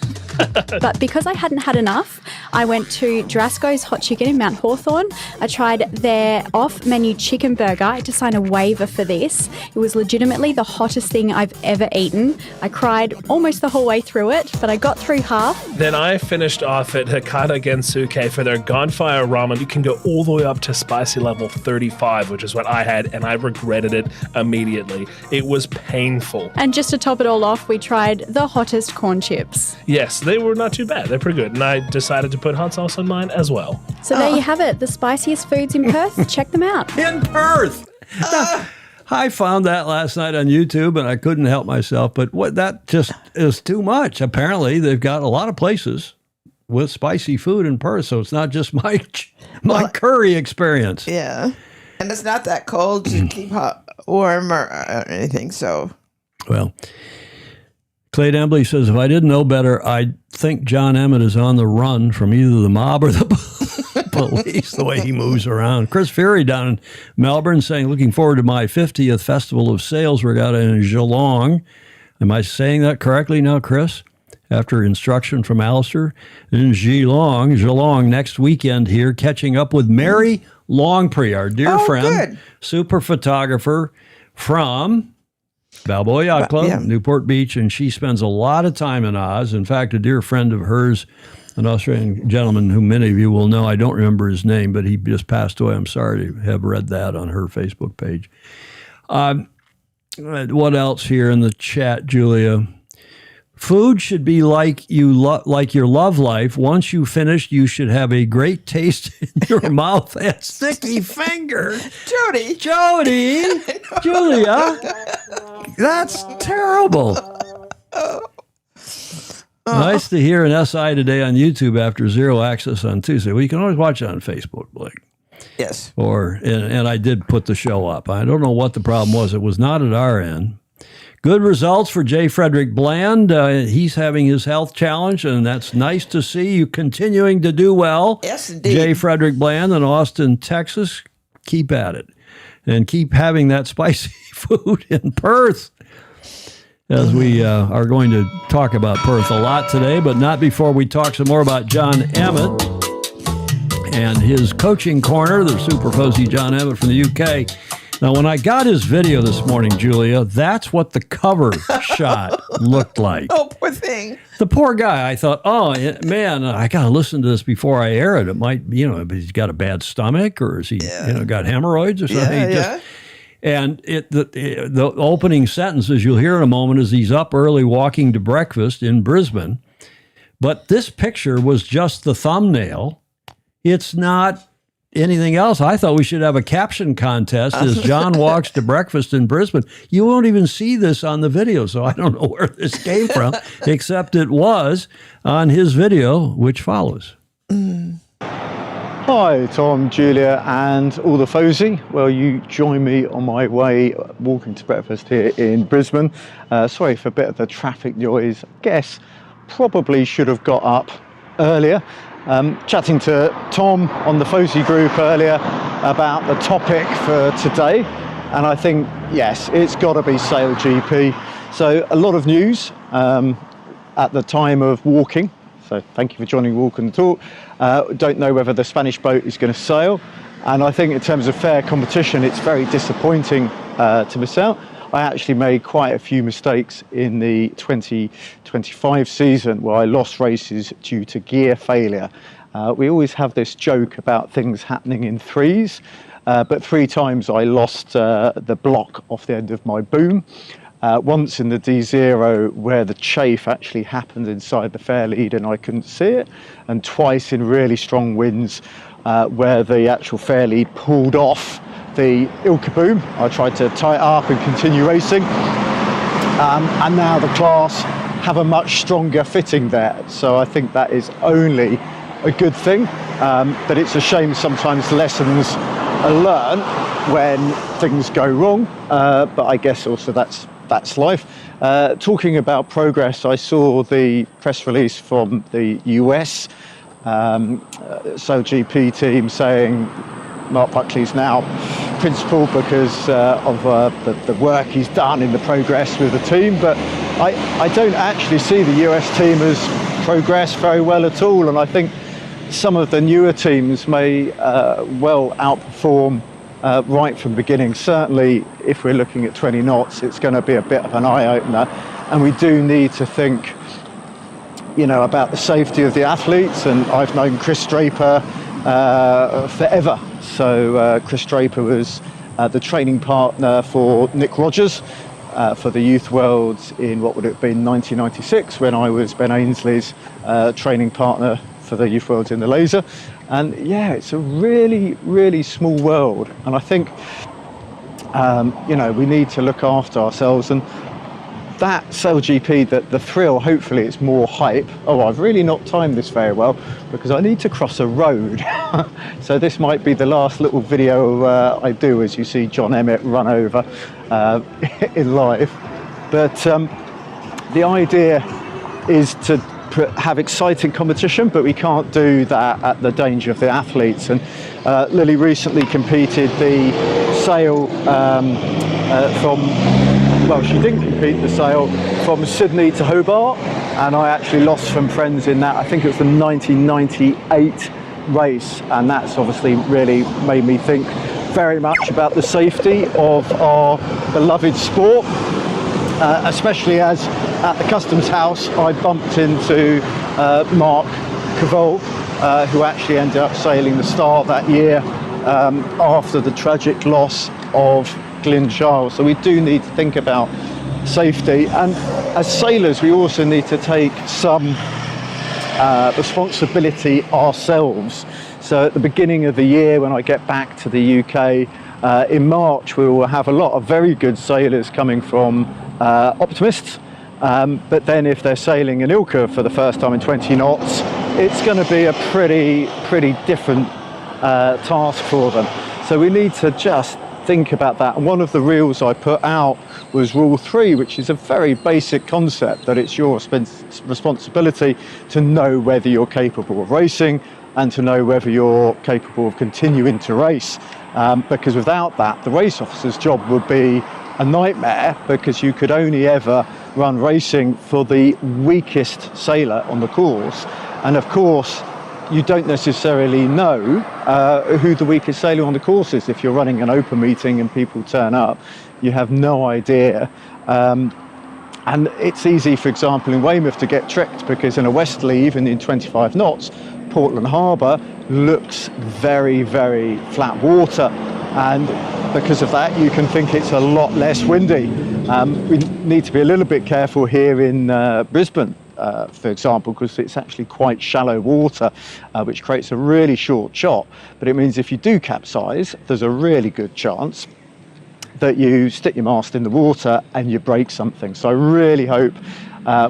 But because I hadn't had enough, I went to Drasco's Hot Chicken in Mount Hawthorn. I tried their off-menu chicken burger. I had to sign a waiver for this. It was legitimately the hottest thing I've ever eaten. I cried almost the whole way through it, but I got through half. Then I finished off at Hakata Gensuke for their Gonfire Ramen. You can go all the way up to spicy level 35, which is what I had, and I regretted it immediately. It was painful. And just to top it all off, we tried the hottest corn chips. Yes, they were not too bad. They're pretty good. And I decided to put hot sauce on mine as well. So there you have it. The spiciest foods in Perth. Check them out. In Perth! I found that last night on YouTube, and I couldn't help myself. But that just is too much. Apparently, they've got a lot of places with spicy food in Perth, so it's not just my curry experience. Yeah. And it's not that cold to keep warm or anything, so. Well, Clay Dembley says, if I didn't know better, I'd think John Emmett is on the run from either the mob or the police, the way he moves around. Chris Fury down in Melbourne saying, looking forward to my 50th Festival of Sales Regatta in Geelong. Am I saying that correctly now, Chris? After instruction from Alistair. In Geelong next weekend here, catching up with Mary Longpree, our dear friend, super photographer from Balboa Yacht Club, Newport Beach, and she spends a lot of time in Oz. In fact, a dear friend of hers, an Australian gentleman who many of you will know, I don't remember his name, but he just passed away. I'm sorry to have read that on her Facebook page. What else here in the chat, Julia? Food should be like like your love life. Once you finish, you should have a great taste in your mouth and sticky finger. Jody. Julia, that's terrible. Nice to hear an SI today on YouTube after Zero Access on Tuesday. Well, you can always watch it on Facebook, Blake. Yes. And I did put the show up. I don't know what the problem was. It was not at our end. Good results for J. Frederick Bland. He's having his health challenge, and that's nice to see you continuing to do well. Yes, indeed. J. Frederick Bland in Austin, Texas. Keep at it. And keep having that spicy food in Perth. As we are going to talk about Perth a lot today, but not before we talk some more about John Emmett and his coaching corner, the super fuzzy John Emmett from the UK. Now, when I got his video this morning, Julia, that's what the cover shot looked like. Oh, poor thing. The poor guy. I thought, oh, man, I got to listen to this before I air it. It might, he's got a bad stomach, or is he, got hemorrhoids or something? Yeah. And the opening sentences you'll hear in a moment is he's up early walking to breakfast in Brisbane. But this picture was just the thumbnail. It's not anything else. I thought we should have a caption contest as John walks to breakfast in Brisbane. You won't even see this on the video, so I don't know where this came from, except it was on his video, which follows. Hi, Tom, Julia, and all the Fozy. Well, you join me on my way walking to breakfast here in Brisbane. Sorry for a bit of the traffic noise. I guess probably should have got up earlier. Chatting to Tom on the Fozy group earlier about the topic for today. And I think, yes, it's got to be Sail GP. So a lot of news at the time of walking. So thank you for joining Walk and Talk. Don't know whether the Spanish boat is going to sail. And I think in terms of fair competition, it's very disappointing to miss out. I actually made quite a few mistakes in the 2025 season where I lost races due to gear failure. We always have this joke about things happening in threes, but 3 times I lost the block off the end of my boom. Once in the D0 where the chafe actually happened inside the fair lead and I couldn't see it, and twice in really strong winds where the actual fair lead pulled off the Ilka boom. I tried to tie it up and continue racing, and now the class have a much stronger fitting there, so I think that is only a good thing, but it's a shame sometimes lessons are learned when things go wrong, but I guess also that's life. Talking about progress, I saw the press release from the US Sail GP team saying Mark Buckley's now principal because of the work he's done in the progress with the team, but I don't actually see the US team as progressed very well at all, and I think some of the newer teams may well outperform right from the beginning. Certainly if we're looking at 20 knots, it's going to be a bit of an eye-opener, and we do need to think about the safety of the athletes. And I've known Chris Draper forever, so Chris Draper was the training partner for Nick Rogers for the Youth Worlds in what would have been 1996 when I was Ben Ainsley's training partner for the Youth Worlds in the laser. And yeah, it's a really, really small world. And I think, we need to look after ourselves. And that Sail GP, the thrill, hopefully it's more hype. Oh, I've really not timed this very well because I need to cross a road. So this might be the last little video I do as you see John Emmett run over in live. But the idea is to have exciting competition, but we can't do that at the danger of the athletes. And Lily recently competed the sail she didn't compete the sail from Sydney to Hobart, and I actually lost some friends in that. I think it was the 1998 race, and that's obviously really made me think very much about the safety of our beloved sport, especially as at the Customs House I bumped into Mark Cavell, who actually ended up sailing the Star that year after the tragic loss of Glyn Charles. So we do need to think about safety. And as sailors, we also need to take some responsibility ourselves. So at the beginning of the year, when I get back to the UK, in March, we will have a lot of very good sailors coming from Optimists. But then if they're sailing in Ilka for the first time in 20 knots, it's going to be a pretty different task for them. So we need to just think about that. And one of the rules I put out was Rule 3, which is a very basic concept that it's your responsibility to know whether you're capable of racing and to know whether you're capable of continuing to race. Because without that, the race officer's job would be a nightmare, because you could only ever run racing for the weakest sailor on the course. And of course, you don't necessarily know who the weakest sailor on the course is. If you're running an open meeting and people turn up, you have no idea. And it's easy, for example, in Weymouth to get tricked, because in a westerly, even in 25 knots, Portland Harbour looks very, very flat water. And because of that, you can think it's a lot less windy. We need to be a little bit careful here in Brisbane, for example, because it's actually quite shallow water, which creates a really short shot. But it means if you do capsize, there's a really good chance that you stick your mast in the water and you break something. So I really hope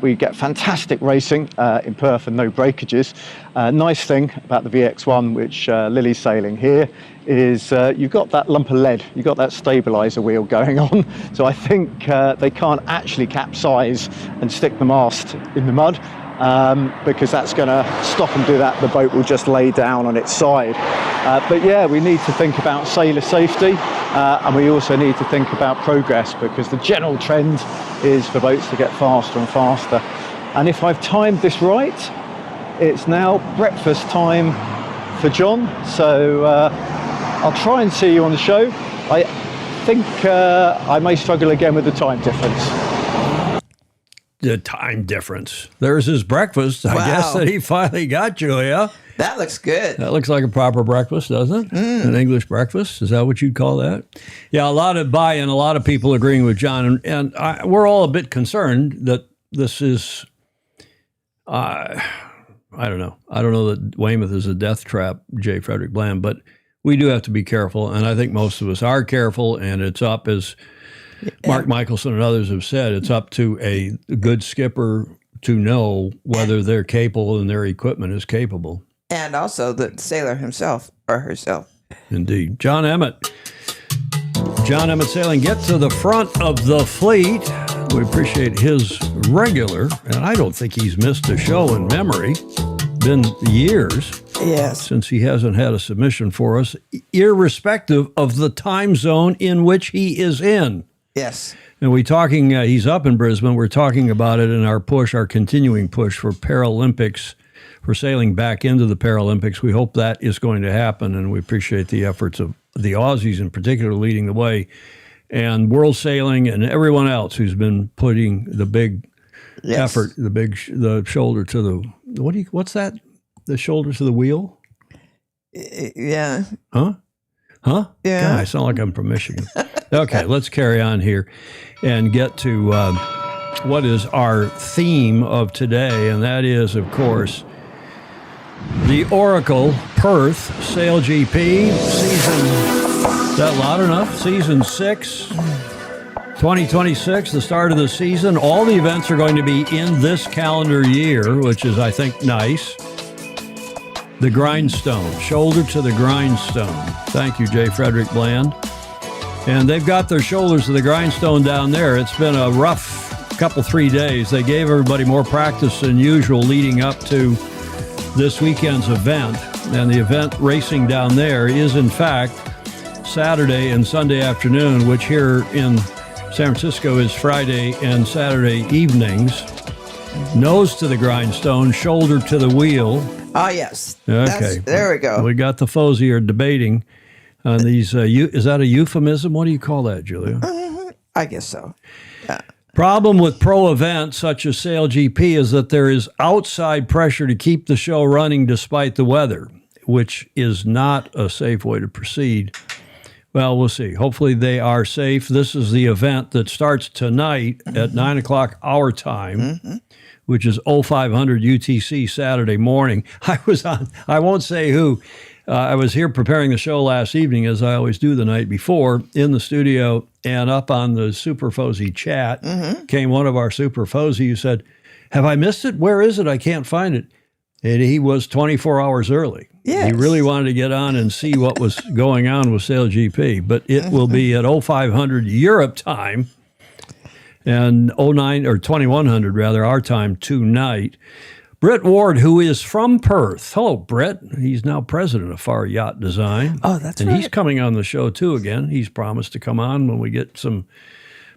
we get fantastic racing in Perth and no breakages. Nice thing about the VX1, which Lily's sailing here, is you've got that lump of lead, you've got that stabiliser wheel going on. So I think they can't actually capsize and stick the mast in the mud, because that's going to stop and do that. The boat will just lay down on its side. But yeah, we need to think about sailor safety, and we also need to think about progress, because the general trend is for boats to get faster and faster. And if I've timed this right, it's now breakfast time for John. So I'll try and see you on the show. I think I may struggle again with the time difference. The time difference. There's his breakfast. I guess that he finally got, Julia. That looks good. That looks like a proper breakfast, doesn't it? An English breakfast. Is that what you'd call that? Yeah, a lot of buy-in, a lot of people agreeing with John. And we're all a bit concerned that this is, I don't know. I don't know that Weymouth is a death trap, J. Frederick Bland, but we do have to be careful. And I think most of us are careful. And it's up, as Mark Michelson and others have said, it's up to a good skipper to know whether they're capable and their equipment is capable. And also the sailor himself or herself. Indeed. John Emmett Sailing, get to the front of the fleet. We appreciate his regular, and I don't think he's missed a show in memory. Been years since he hasn't had a submission for us, irrespective of the time zone in which he is in. Yes. And he's up in Brisbane. We're talking about it in our continuing push for Paralympics, for sailing back into the Paralympics. We hope that is going to happen, and we appreciate the efforts of the Aussies in particular leading the way, and World Sailing and everyone else who's been putting the big effort, the shoulder to the, what's that? The shoulder to the wheel? Yeah. Huh? Yeah. God, I sound like I'm from Michigan. Okay, let's carry on here and get to what is our theme of today, and that is, of course, the Oracle Perth Sail GP season. Is that loud enough? Season 6, 2026, the start of the season. All the events are going to be in this calendar year, which is, I think, nice. The grindstone, shoulder to the grindstone. Thank you, J. Frederick Bland. And they've got their shoulders to the grindstone down there. It's been a rough couple, 3 days. They gave everybody more practice than usual leading up to this weekend's event. And the event racing down there is, in fact, Saturday and Sunday afternoon, which here in San Francisco is Friday and Saturday evenings. Nose to the grindstone, shoulder to the wheel. Ah, yes. Okay. There we go. We got the foes here debating on these. Is that a euphemism? What do you call that, Julia? I guess so. Yeah. Problem with pro events such as Sail GP is that there is outside pressure to keep the show running despite the weather, which is not a safe way to proceed Well, we'll see. Hopefully they are safe. This is the event that starts tonight at 9 o'clock our time, which is 0500 UTC Saturday morning. I won't say who. I was here preparing the show last evening, as I always do the night before, in the studio, and up on the Super Fozy chat came one of our Super Fozy who said, "Have I missed it? Where is it? I can't find it." And he was 24 hours early. Yes. He really wanted to get on and see what was going on with SailGP, but it will be at 0500 Europe time and 09 or 2100 rather our time tonight. Britt Ward, who is from Perth. Hello, Britt. He's now president of Far Yacht Design. Oh, that's and right. he's coming on the show too again. He's promised to come on when we get some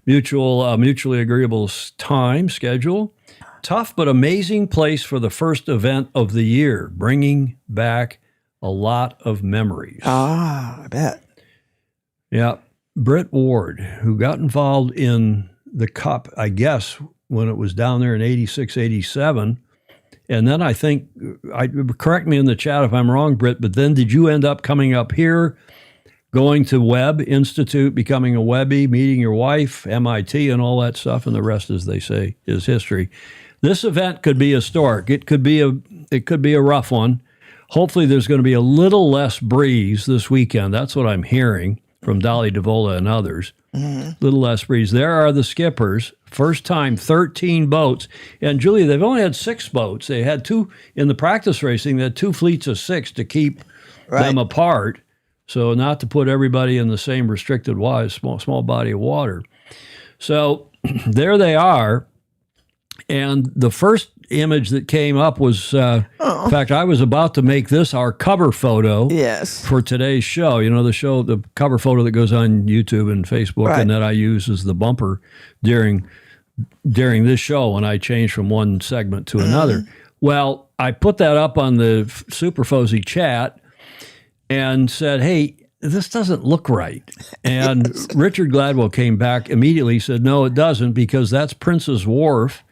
mutually agreeable time schedule. Tough but amazing place for the first event of the year, bringing back a lot of memories. Ah, I bet. Yeah. Britt Ward, who got involved in the Cup, I guess, when it was down there in 86, 87. And then I think, correct me in the chat if I'm wrong, Britt, but then did you end up coming up here, going to Webb Institute, becoming a Webbie, meeting your wife, MIT, and all that stuff, and the rest, as they say, is history. This event could be historic. It could be a rough one. Hopefully there's going to be a little less breeze this weekend. That's what I'm hearing from Dolly DeVola and others. Little less breeze. There are the skippers. First time, 13 boats. And Julia, they've only had 6 boats. They had 2 in the practice racing. They had 2 fleets of 6 to keep them apart. So not to put everybody in the same restricted small body of water. So there they are. And the first image that came up was, in fact, I was about to make this our cover photo for today's show. You know, the cover photo that goes on YouTube and Facebook and that I use as the bumper during this show when I change from one segment to another. Well, I put that up on the Super Fozy chat and said, hey, this doesn't look right. And Richard Gladwell came back immediately, said, no, it doesn't, because that's Prince's Wharf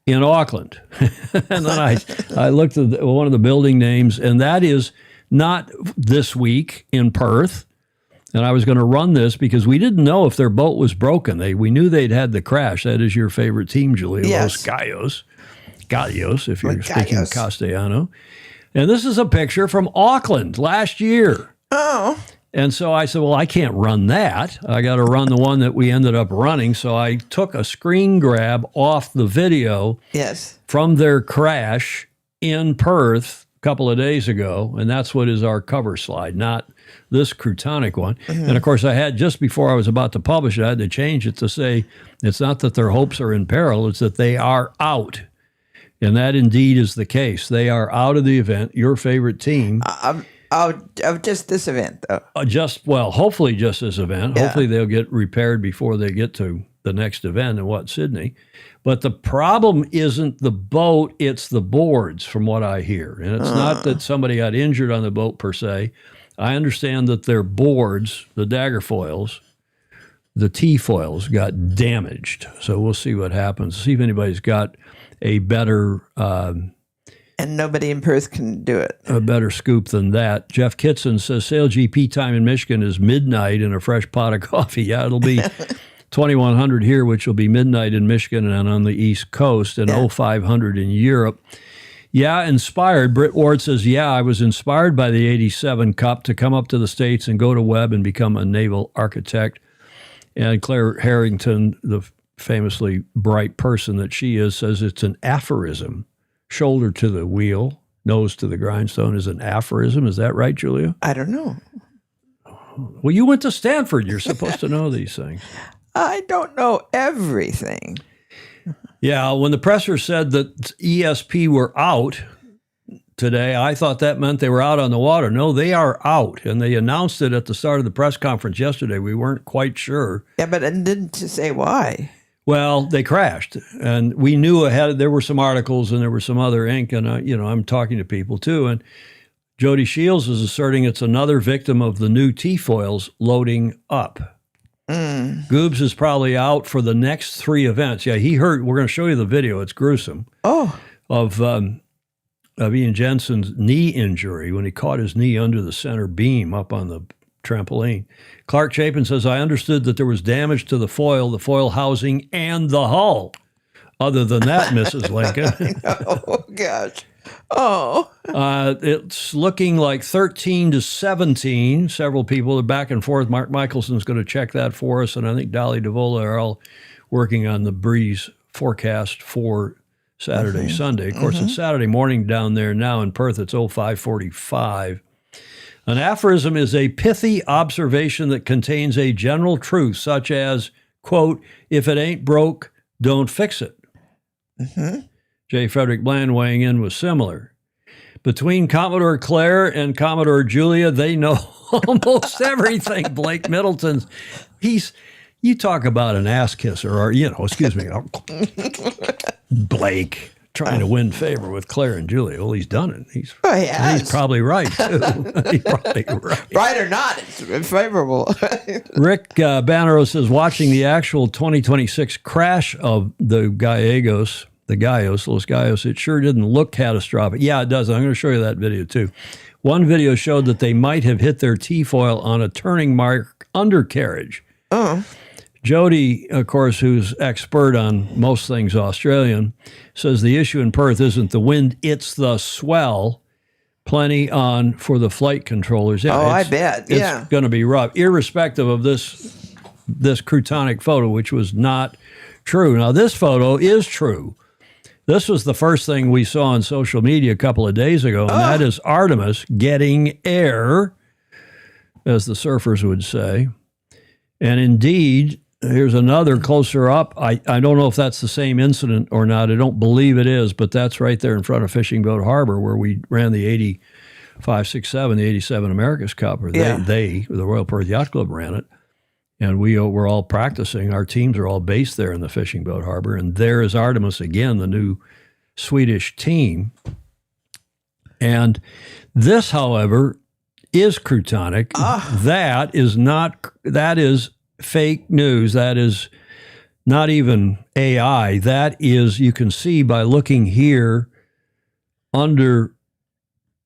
in Auckland. And then I looked at one of the building names, and that is not this week in Perth. And I was going to run this because we didn't know if their boat was broken. We knew they'd had the crash. That is your favorite team, Julia. Yes. Los Gallos, if you're speaking Castellano. And this is a picture from Auckland last year. Oh. And so I said, well, I can't run that. I got to run the one that we ended up running. So I took a screen grab off the video from their crash in Perth a couple of days ago. And that's what is our cover slide, not this Crutonic one. And of course, I had, just before I was about to publish it, I had to change it to say, it's not that their hopes are in peril, it's that they are out. And that indeed is the case. They are out of the event, your favorite team. Of just this event, though. Hopefully just this event. Yeah. Hopefully they'll get repaired before they get to the next event in Sydney. But the problem isn't the boat, it's the boards, from what I hear. And it's not that somebody got injured on the boat per se. I understand that their boards, the dagger foils, the T-foils, got damaged. So we'll see what happens. See if anybody's got a better... and nobody in Perth can do it. A better scoop than that. Jeff Kitson says SailGP time in Michigan is midnight and a fresh pot of coffee. Yeah, it'll be 2100 here, which will be midnight in Michigan and on the East Coast, and 0500 in Europe. Yeah, inspired. Britt Ward says, yeah, I was inspired by the 87 Cup to come up to the States and go to Webb and become a naval architect. And Claire Harrington, the famously bright person that she is, says it's an aphorism. Shoulder to the wheel, nose to the grindstone is an aphorism. Is that right, Julia? I don't know. Well, you went to Stanford. You're supposed to know these things. I don't know everything. Yeah, when the presser said that ESP were out today, I thought that meant they were out on the water. No, they are out, and they announced it at the start of the press conference yesterday. We weren't quite sure. Yeah, but it didn't say why. Well, they crashed, and we knew ahead. There were some articles, and there was some other ink, and I'm talking to people too. And Jody Shields is asserting it's another victim of the new T-foils loading up. Goobs is probably out for the next 3 events. Yeah, he hurt. We're going to show you the video. It's gruesome. Of Ian Jensen's knee injury when he caught his knee under the center beam up on the trampoline. Clark Chapin says, I understood that there was damage to the foil housing, and the hull. Other than that, Mrs. Lincoln. Oh, gosh. Oh. It's looking like 13 to 17. Several people are back and forth. Mark Michelson's going to check that for us, and I think Dolly DeVola are all working on the breeze forecast for Saturday, Sunday. Of course, it's Saturday morning down there now in Perth. It's 05:45. An aphorism is a pithy observation that contains a general truth, such as, quote, if it ain't broke, don't fix it. J. Frederick Bland weighing in was similar. Between Commodore Claire and Commodore Julia, they know almost everything. Blake Middleton's, you talk about an ass kisser, or, excuse me, Blake trying to win favor with Claire and Julia. Well, he's done it. He's probably right, too. He's probably right. Right or not, it's favorable. Rick Banneros says, watching the actual 2026 crash of the Los Gallos, it sure didn't look catastrophic. Yeah, it does. I'm going to show you that video, too. One video showed that they might have hit their T-foil on a turning mark undercarriage. Oh. Jody, of course, who's expert on most things Australian, says the issue in Perth isn't the wind, it's the swell. Plenty on for the flight controllers. Yeah, I bet. Yeah. It's going to be rough, irrespective of this Crutonic photo, which was not true. Now, this photo is true. This was the first thing we saw on social media a couple of days ago, and that is Artemis getting air, as the surfers would say. And indeed, here's another closer up. I don't know if that's the same incident or not. I don't believe it is, but that's right there in front of Fishing Boat Harbor where we ran the 8567, the 87 America's Cup. Or the Royal Perth Yacht Club ran it. And we were all practicing. Our teams are all based there in the Fishing Boat Harbor. And there is Artemis again, the new Swedish team. And this, however, is Crutonic. That is fake news. That is not even AI. That is, you can see by looking here under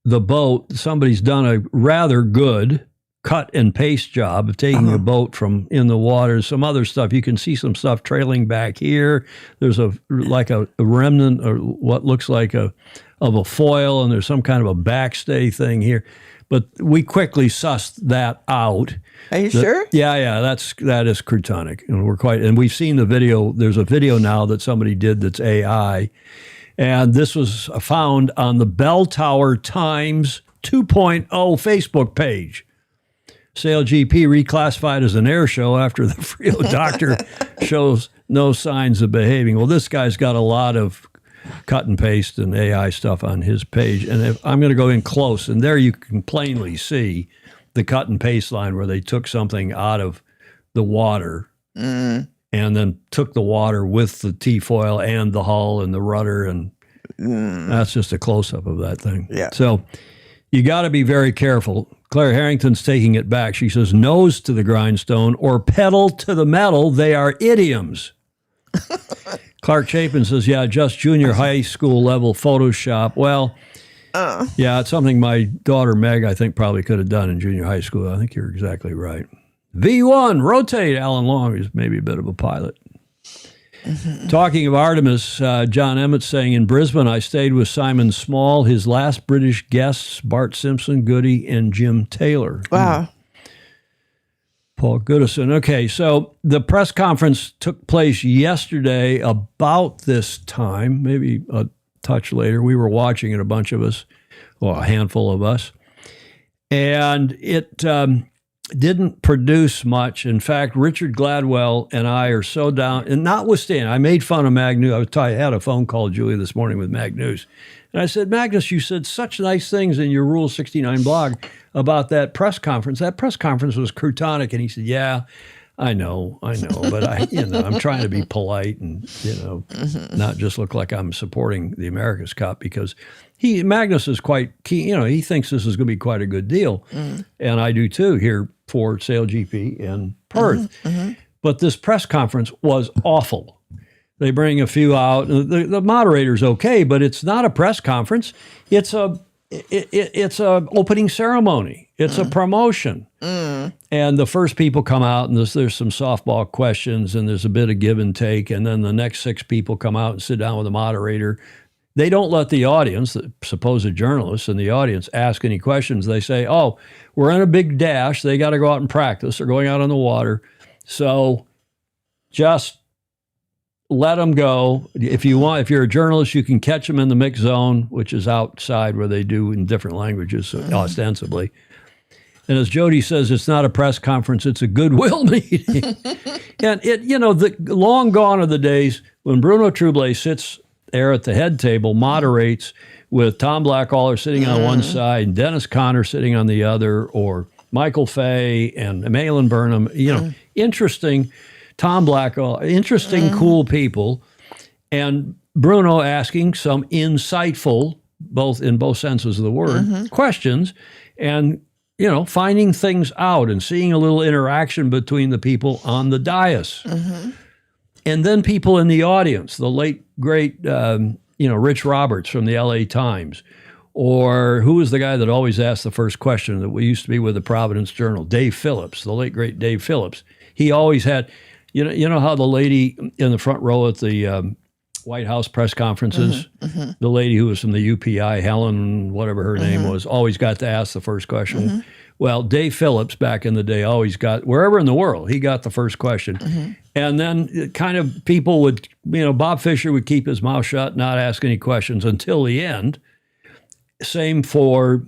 the boat, somebody's done a rather good cut and paste job of taking a boat from in the water. Some other stuff. You can see some stuff trailing back here. There's a remnant or what looks like of a foil, and there's some kind of a backstay thing here. But we quickly sussed that out. Are you sure? Yeah, that is Crutonic, and we've seen the video. There's a video now that somebody did that's AI, and this was found on the Bell Tower Times 2.0 Facebook page. SailGP reclassified as an air show after the Frio doctor shows no signs of behaving. Well, this guy's got a lot of cut and paste and AI stuff on his page. And if I'm going to go in close, and there you can plainly see the cut and paste line where they took something out of the water and then took the water with the T-foil and the hull and the rudder. And that's just a close-up of that thing. Yeah. So you got to be very careful. Claire Harrington's taking it back. She says, nose to the grindstone or pedal to the metal. They are idioms. Clark Chapin says, yeah, just junior high school level Photoshop. Well, yeah, it's something my daughter Meg, I think, probably could have done in junior high school. I think you're exactly right. V1, rotate. Alan Long is maybe a bit of a pilot. Talking of Artemis, John Emmett saying, in Brisbane, I stayed with Simon Small, his last British guests, Bart Simpson, Goody, and Jim Taylor. Wow. Paul Goodison. Okay, so the press conference took place yesterday about this time, maybe a touch later. We were watching it, a bunch of us, well, a handful of us. And it didn't produce much. In fact, Richard Gladwell and I are so down, and notwithstanding, I made fun of Mag News. I had a phone call, Julie, this morning with Mag News. And I said, Magnus, you said such nice things in your Rule 69 blog about that press conference. That press conference was Crutonic. And he said, yeah, I know, but I'm trying to be polite and, not just look like I'm supporting the America's Cup, because Magnus is quite keen. He thinks this is going to be quite a good deal. And I do too here for SailGP in Perth. But this press conference was awful. They bring a few out. The moderator's okay, but it's not a press conference. It's a it's a opening ceremony. It's a promotion. And the first people come out, and there's some softball questions, and there's a bit of give and take, and then the next 6 people come out and sit down with the moderator. They don't let the audience, the supposed journalists in the audience, ask any questions. They say, oh, we're in a big dash. They got to go out and practice. They're going out on the water. So just let them go. If you're a journalist, you can catch them in the mix zone, which is outside where they do in different languages, ostensibly. And as Jody says, it's not a press conference, it's a goodwill meeting. And long gone are the days when Bruno Troublé sits there at the head table, moderates with Tom Blackaller sitting on one side and Dennis Conner sitting on the other, or Michael Fay and Malin Burnham, interesting Tom Blackaller, interesting, cool people. And Bruno asking some insightful, in both senses of the word, questions, and finding things out and seeing a little interaction between the people on the dais. And then people in the audience, the late, great, Rich Roberts from the LA Times, or who was the guy that always asked the first question that we used to be with the Providence Journal, Dave Phillips, the late, great Dave Phillips. He always had, you know how the lady in the front row at the White House press conferences, the lady who was from the UPI, Helen, whatever her name was, always got to ask the first question. Well, Dave Phillips back in the day always got, wherever in the world, he got the first question. And then kind of people would, Bob Fisher would keep his mouth shut, not ask any questions until the end. Same for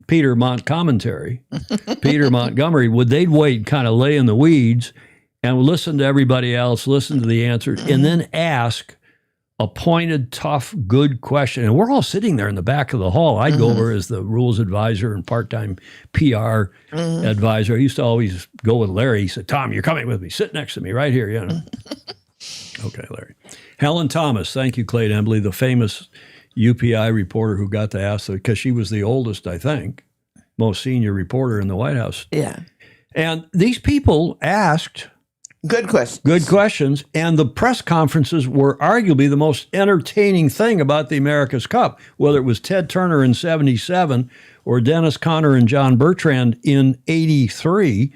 Peter Montgomery. They'd wait, kind of lay in the weeds and listen to everybody else, listen to the answers, and then ask a pointed, tough, good question. And we're all sitting there in the back of the hall. I'd go over as the rules advisor and part-time PR advisor. I used to always go with Larry. He said, Tom, you're coming with me. Sit next to me right here. Okay, Larry. Helen Thomas. Thank you, Clay Embley, the famous UPI reporter who got to ask, because she was the oldest, I think, most senior reporter in the White House. Yeah. And these people asked good questions. And the press conferences were arguably the most entertaining thing about the America's Cup, whether it was Ted Turner in 77 or Dennis Conner and John Bertrand in 83,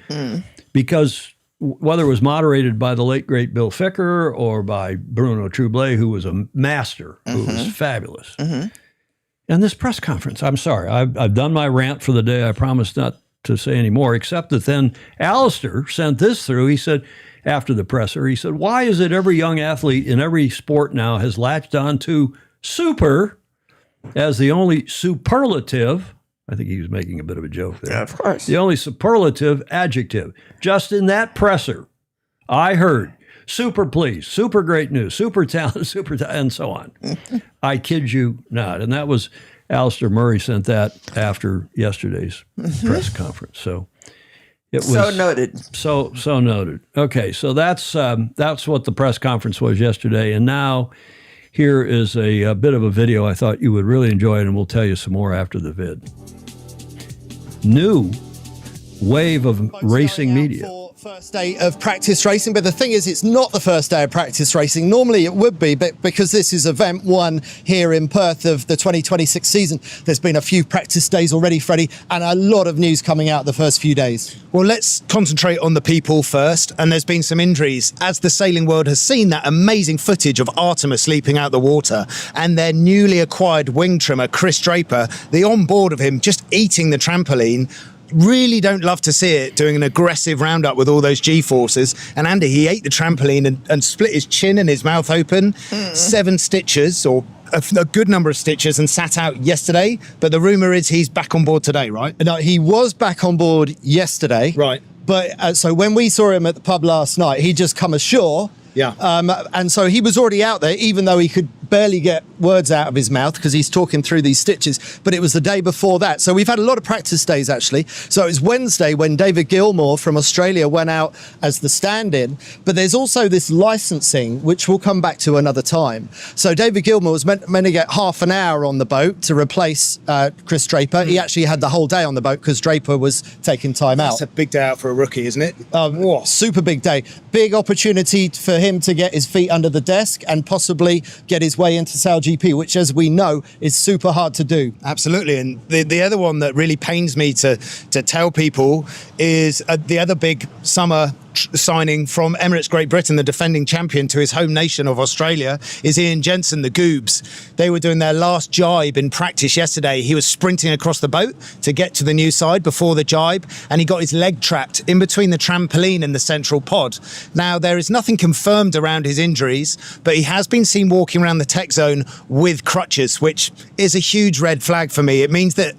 because whether it was moderated by the late, great Bill Ficker or by Bruno Troublé, who was a master, who was fabulous. And this press conference, I'm sorry, I've done my rant for the day. I promise not to say any more, except that then Alistair sent this through. He said, after the presser, he said, why is it every young athlete in every sport now has latched on to super as the only superlative? I think he was making a bit of a joke there. Yeah, of course. The only superlative adjective. Just in that presser, I heard super pleased, super great news, super talented, and so on. I kid you not. And that was Alistair Murray sent that after yesterday's press conference. So it was so noted. So noted. Okay, so that's what the press conference was yesterday, and now here is a bit of a video I thought you would really enjoy, and we'll tell you some more after the vid. New wave of racing media. First day of practice racing, but the thing is, it's not the first day of practice racing. Normally it would be, but because this is event 1 here in Perth of the 2026 season, there's been a few practice days already, Freddie, and a lot of news coming out the first few days. Well, let's concentrate on the people first, and there's been some injuries. As the sailing world has seen that amazing footage of Artemis leaping out the water, and their newly acquired wing trimmer, Chris Draper, the on board of him just eating the trampoline. Really don't love to see it, doing an aggressive roundup with all those G-forces. And Andy, he ate the trampoline and split his chin and his mouth open. 7 stitches, or a good number of stitches, and sat out yesterday. But the rumour is he's back on board today, right? No, he was back on board yesterday. Right. But so when we saw him at the pub last night, he'd just come ashore. Yeah. And so he was already out there, even though he could barely get words out of his mouth because he's talking through these stitches. But it was the day before that. So we've had a lot of practice days, actually. So it was Wednesday when David Gilmour from Australia went out as the stand-in. But there's also this licensing, which we'll come back to another time. So David Gilmour was meant to get half an hour on the boat to replace Chris Draper. He actually had the whole day on the boat because Draper was taking time out. That's a big day out for a rookie, isn't it? Super big day. Big opportunity for him to get his feet under the desk and possibly get his way into SailGP, which, as we know, is super hard to do. Absolutely. And the other one that really pains me to tell people is the other big summer signing from Emirates Great Britain, the defending champion, to his home nation of Australia, is Ian Jensen, the Goobs. They were doing their last jibe in practice yesterday. He was sprinting across the boat to get to the new side before the jibe, and he got his leg trapped in between the trampoline and the central pod. Now, there is nothing confirmed around his injuries, but he has been seen walking around the tech zone with crutches, which is a huge red flag for me. It means that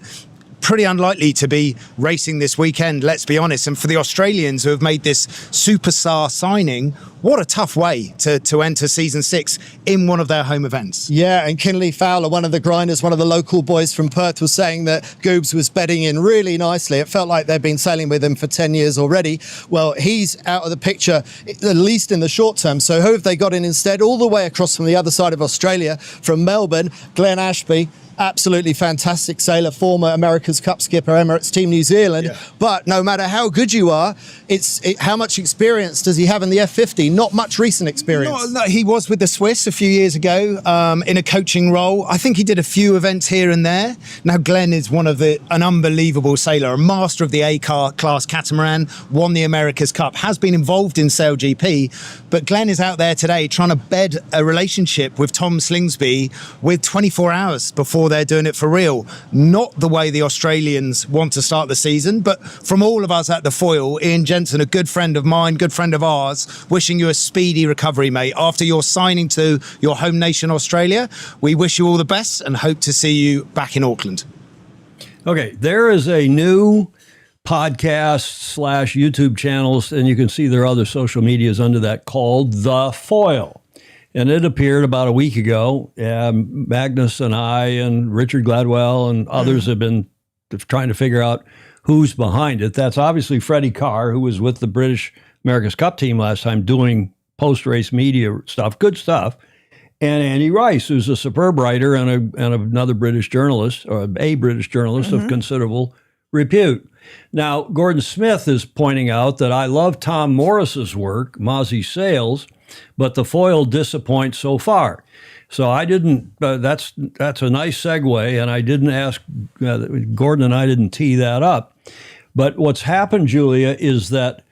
pretty unlikely to be racing this weekend, let's be honest. And for the Australians who have made this superstar signing, what a tough way to enter season 6 in one of their home events. Yeah, and Kinley Fowler, one of the grinders, one of the local boys from Perth, was saying that Goobs was bedding in really nicely. It felt like they'd been sailing with him for 10 years already. Well, he's out of the picture, at least in the short term. So who have they got in instead? All the way across from the other side of Australia, from Melbourne, Glenn Ashby. Absolutely fantastic sailor, former America's Cup skipper, Emirates Team New Zealand. Yeah. But no matter how good you are, how much experience does he have in the F50? Not much recent experience. No, he was with the Swiss a few years ago in a coaching role. I think he did a few events here and there. Now, Glenn is an unbelievable sailor, a master of the A-class catamaran, won the America's Cup, has been involved in SailGP. But Glenn is out there today trying to bed a relationship with Tom Slingsby with 24 hours before they're doing it for real. Not the way the Australians want to start the season, but from all of us at the foil, Ian Jensen, a good friend of mine, good friend of ours, wishing you a speedy recovery, mate. After your signing to your home nation, Australia, we wish you all the best and hope to see you back in Auckland. Okay, there is a new podcast / YouTube channels, and you can see there are other social medias under that, called The Foil. And it appeared about a week ago. Magnus and I and Richard Gladwell and others have been trying to figure out who's behind it. That's obviously Freddie Carr, who was with the British America's Cup team last time doing post-race media stuff, good stuff. And Andy Rice, who's a superb writer and another British journalist, or a British journalist of considerable repute. Now, Gordon Smith is pointing out that I love Tom Morris's work, Mozzie Sails, but the foil disappoints so far. So I didn't, that's a nice segue, and I didn't ask, Gordon and I didn't tee that up. But what's happened, Julia, is that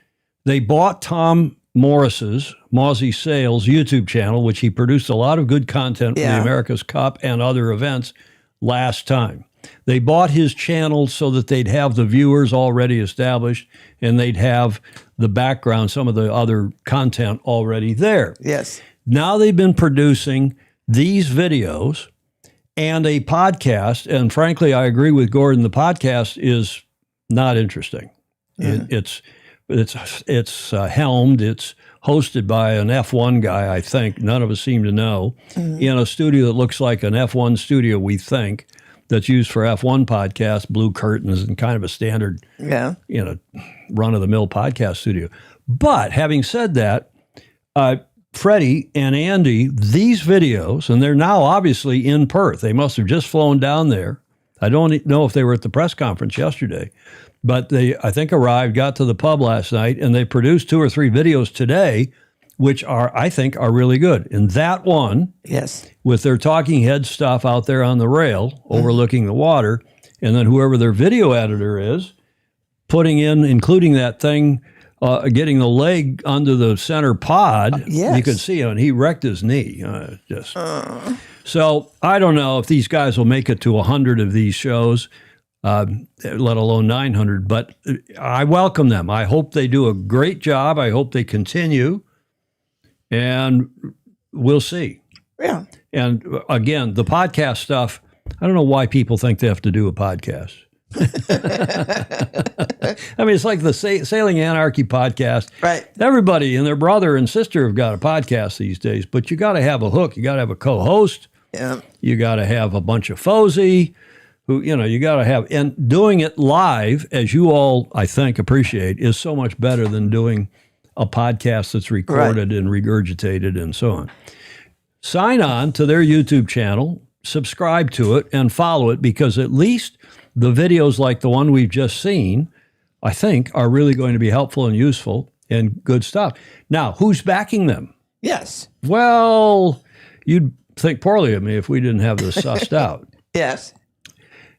they bought Tom Morris's Mozzie Sails YouTube channel, which he produced a lot of good content for the America's Cup and other events last time. They bought his channel so that they'd have the viewers already established and they'd have the background, some of the other content already there. Yes. Now they've been producing these videos and a podcast, and frankly, I agree with Gordon, the podcast is not interesting. It's helmed, it's hosted by an F1 guy, I think, none of us seem to know, in a studio that looks like an F1 studio, we think, that's used for F1 podcasts, blue curtains, and kind of a standard, run-of-the-mill podcast studio. But having said that, Freddie and Andy, these videos, and they're now obviously in Perth. They must have just flown down there. I don't know if they were at the press conference yesterday, but they, I think, arrived, got to the pub last night, and they produced 2 or 3 videos today, which I think are really good. And that one, with their talking head stuff out there on the rail, overlooking the water, and then whoever their video editor is, including that thing, getting the leg under the center pod. You could see him, and he wrecked his knee. So I don't know if these guys will make it to 100 of these shows, let alone 900, but I welcome them. I hope they do a great job. I hope they continue. And we'll see. Yeah. And again, the podcast stuff, I don't know why people think they have to do a podcast. I mean, it's like the Sailing Anarchy podcast. Right. Everybody and their brother and sister have got a podcast these days, but you got to have a hook. You got to have a co-host. Yeah. You got to have a bunch of Fozy who, you got to have, and doing it live, as you all, I think, appreciate, is so much better than doing a podcast that's recorded and regurgitated and so on. Sign on to their YouTube channel, subscribe to it, and follow it, because at least the videos like the one we've just seen, I think, are really going to be helpful and useful and good stuff. Now, who's backing them? Yes. Well, you'd think poorly of me if we didn't have this sussed out. Yes.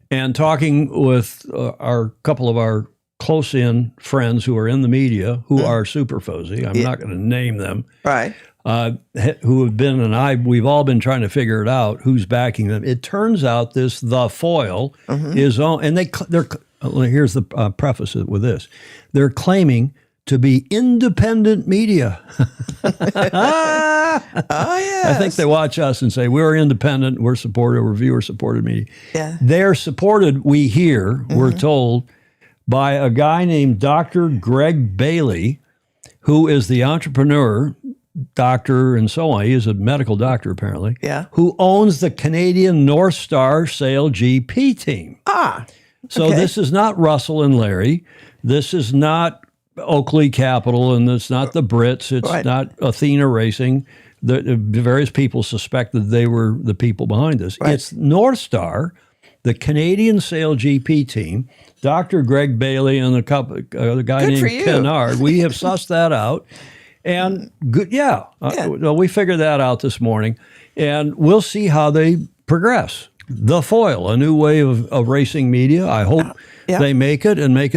And talking with our couple of our close-in friends who are in the media, who are super fuzzy, I'm not going to name them, Right. who have been, we've all been trying to figure it out, who's backing them. It turns out The Foil is on, and here's the preface with this. They're claiming to be independent media. Oh, yes. I think they watch us and say, we're independent, we're supported, we're viewer-supported media. Yeah. They're supported, we hear, we're told, by a guy named Dr. Greg Bailey, who is the entrepreneur, doctor, and so on. He is a medical doctor, apparently, who owns the Canadian North Star Sail GP team. So this is not Russell and Larry. This is not Oakley Capital, and it's not the Brits. It's not Athena Racing. The various people suspected they were the people behind this. It's North Star, the Canadian Sail GP team, Dr. Greg Bailey, and the guy named Kennard. We have sussed that out. And we figured that out this morning. And we'll see how they progress. The Foil, a new way of racing media. I hope they make it and make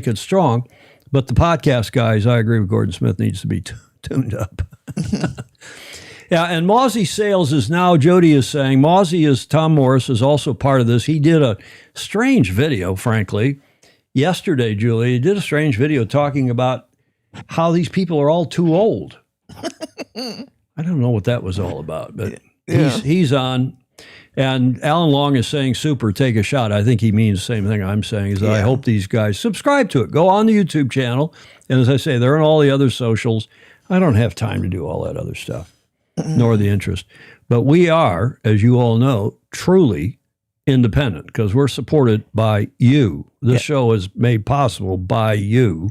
it strong. But the podcast guys, I agree with Gordon Smith, needs to be tuned up. And Mawsey Sales is now, Jody is saying, Tom Morris is also part of this. He did a strange video, frankly, yesterday, Julie. He did a strange video talking about how these people are all too old. I don't know what that was all about, but he's on. And Alan Long is saying, super, take a shot. I think he means the same thing I'm saying, is that I hope these guys subscribe to it. Go on the YouTube channel. And as I say, they're on all the other socials. I don't have time to do all that other stuff, nor the interest. But we are, as you all know, truly independent because we're supported by you. This show is made possible by you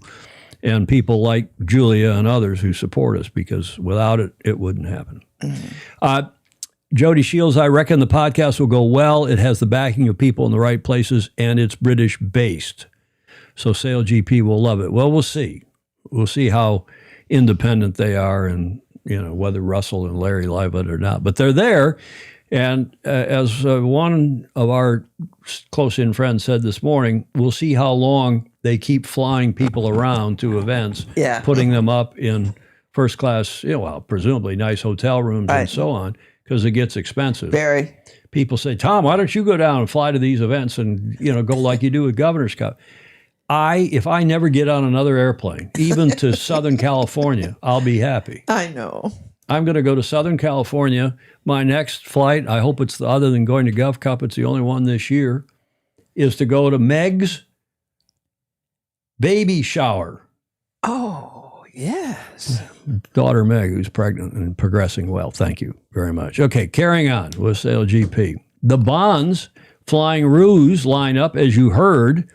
and people like Julia and others who support us, because without it, it wouldn't happen. Jody Shields, I reckon the podcast will go well. It has the backing of people in the right places, and it's British-based. So Sail GP will love it. Well, we'll see. We'll see how independent they are and, whether Russell and Larry love it or not. But they're there. And as one of our close-in friends said this morning, we'll see how long they keep flying people around to events, putting them up in first-class, presumably nice hotel rooms and so on, because it gets expensive. Very. People say, Tom, why don't you go down and fly to these events and, go like you do with Governor's Cup? If I never get on another airplane, even to Southern California, I'll be happy. I know. I'm going to go to Southern California. My next flight, I hope it's other than going to Gov Cup, it's the only one this year, is to go to Meg's baby shower. Oh, yes. Daughter Meg, who's pregnant and progressing well. Thank you very much. Okay, carrying on with Sail GP. The Bonds Flying Ruse lineup, as you heard,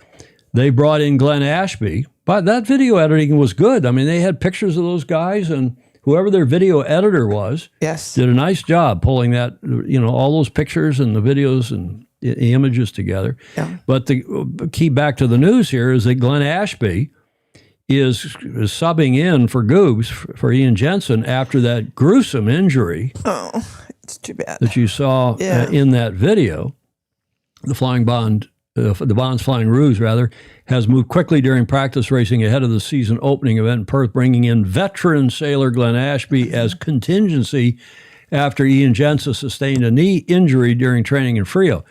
they brought in Glenn Ashby. But that video editing was good. I mean, they had pictures of those guys, and whoever their video editor was did a nice job pulling that, all those pictures and the videos and the images together. Yeah. But the key back to the news here is that Glenn Ashby is subbing in for Goobs for Ian Jensen after that gruesome injury. Oh, it's too bad. That you saw in that video. The Bonds Flying Ruse, has moved quickly during practice racing ahead of the season opening event in Perth, bringing in veteran sailor Glenn Ashby as contingency after Ian Jensen sustained a knee injury during training in Frio.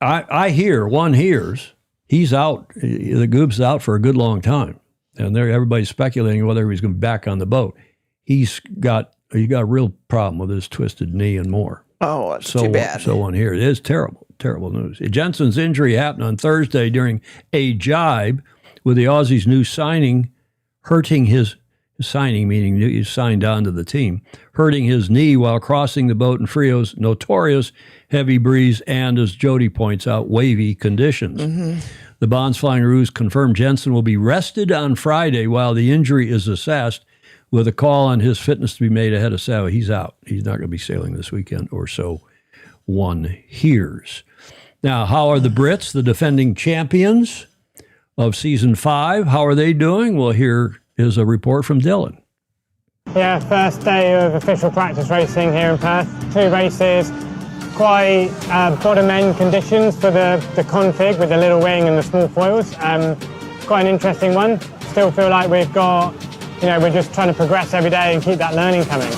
One hears, he's out, the Goob's out for a good long time. And everybody's speculating whether he's going to be back on the boat. He's got a real problem with his twisted knee and more. Oh, it's too bad. So on here, it is terrible news. Jensen's injury happened on Thursday during a jibe with the Aussies' new signing, hurting his signing, meaning he signed on to the team, hurting his knee while crossing the boat in Frio's notorious heavy breeze and, as Jody points out, wavy conditions. Mm-hmm. The Bonds Flying Ruse confirmed Jensen will be rested on Friday while the injury is assessed, with a call on his fitness to be made ahead of Saturday. He's out. He's not going to be sailing this weekend, or so one hears. Now, how are the Brits, the defending champions of Season 5? How are they doing? Well, here is a report from Dylan. Yeah, first day of official practice racing here in Perth. 2 races, quite bottom end conditions for the config with the little wing and the small foils. Quite an interesting one. Still feel like we've got, we're just trying to progress every day and keep that learning coming.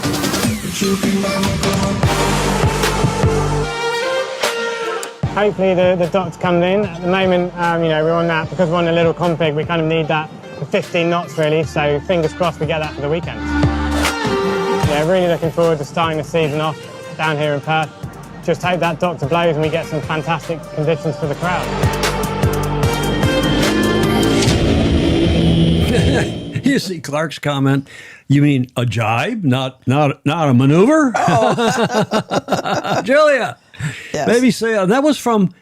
Hopefully the dots come in. At the moment, we're on that, because we're on a little config, we kind of need that for 15 knots really, so fingers crossed we get that for the weekend. Yeah, really looking forward to starting the season off down here in Perth. Just hope that doctor blows and we get some fantastic conditions for the crowd. You see Clark's comment, you mean a jibe, not a maneuver? Oh. Julia, Yes. maybe say that was from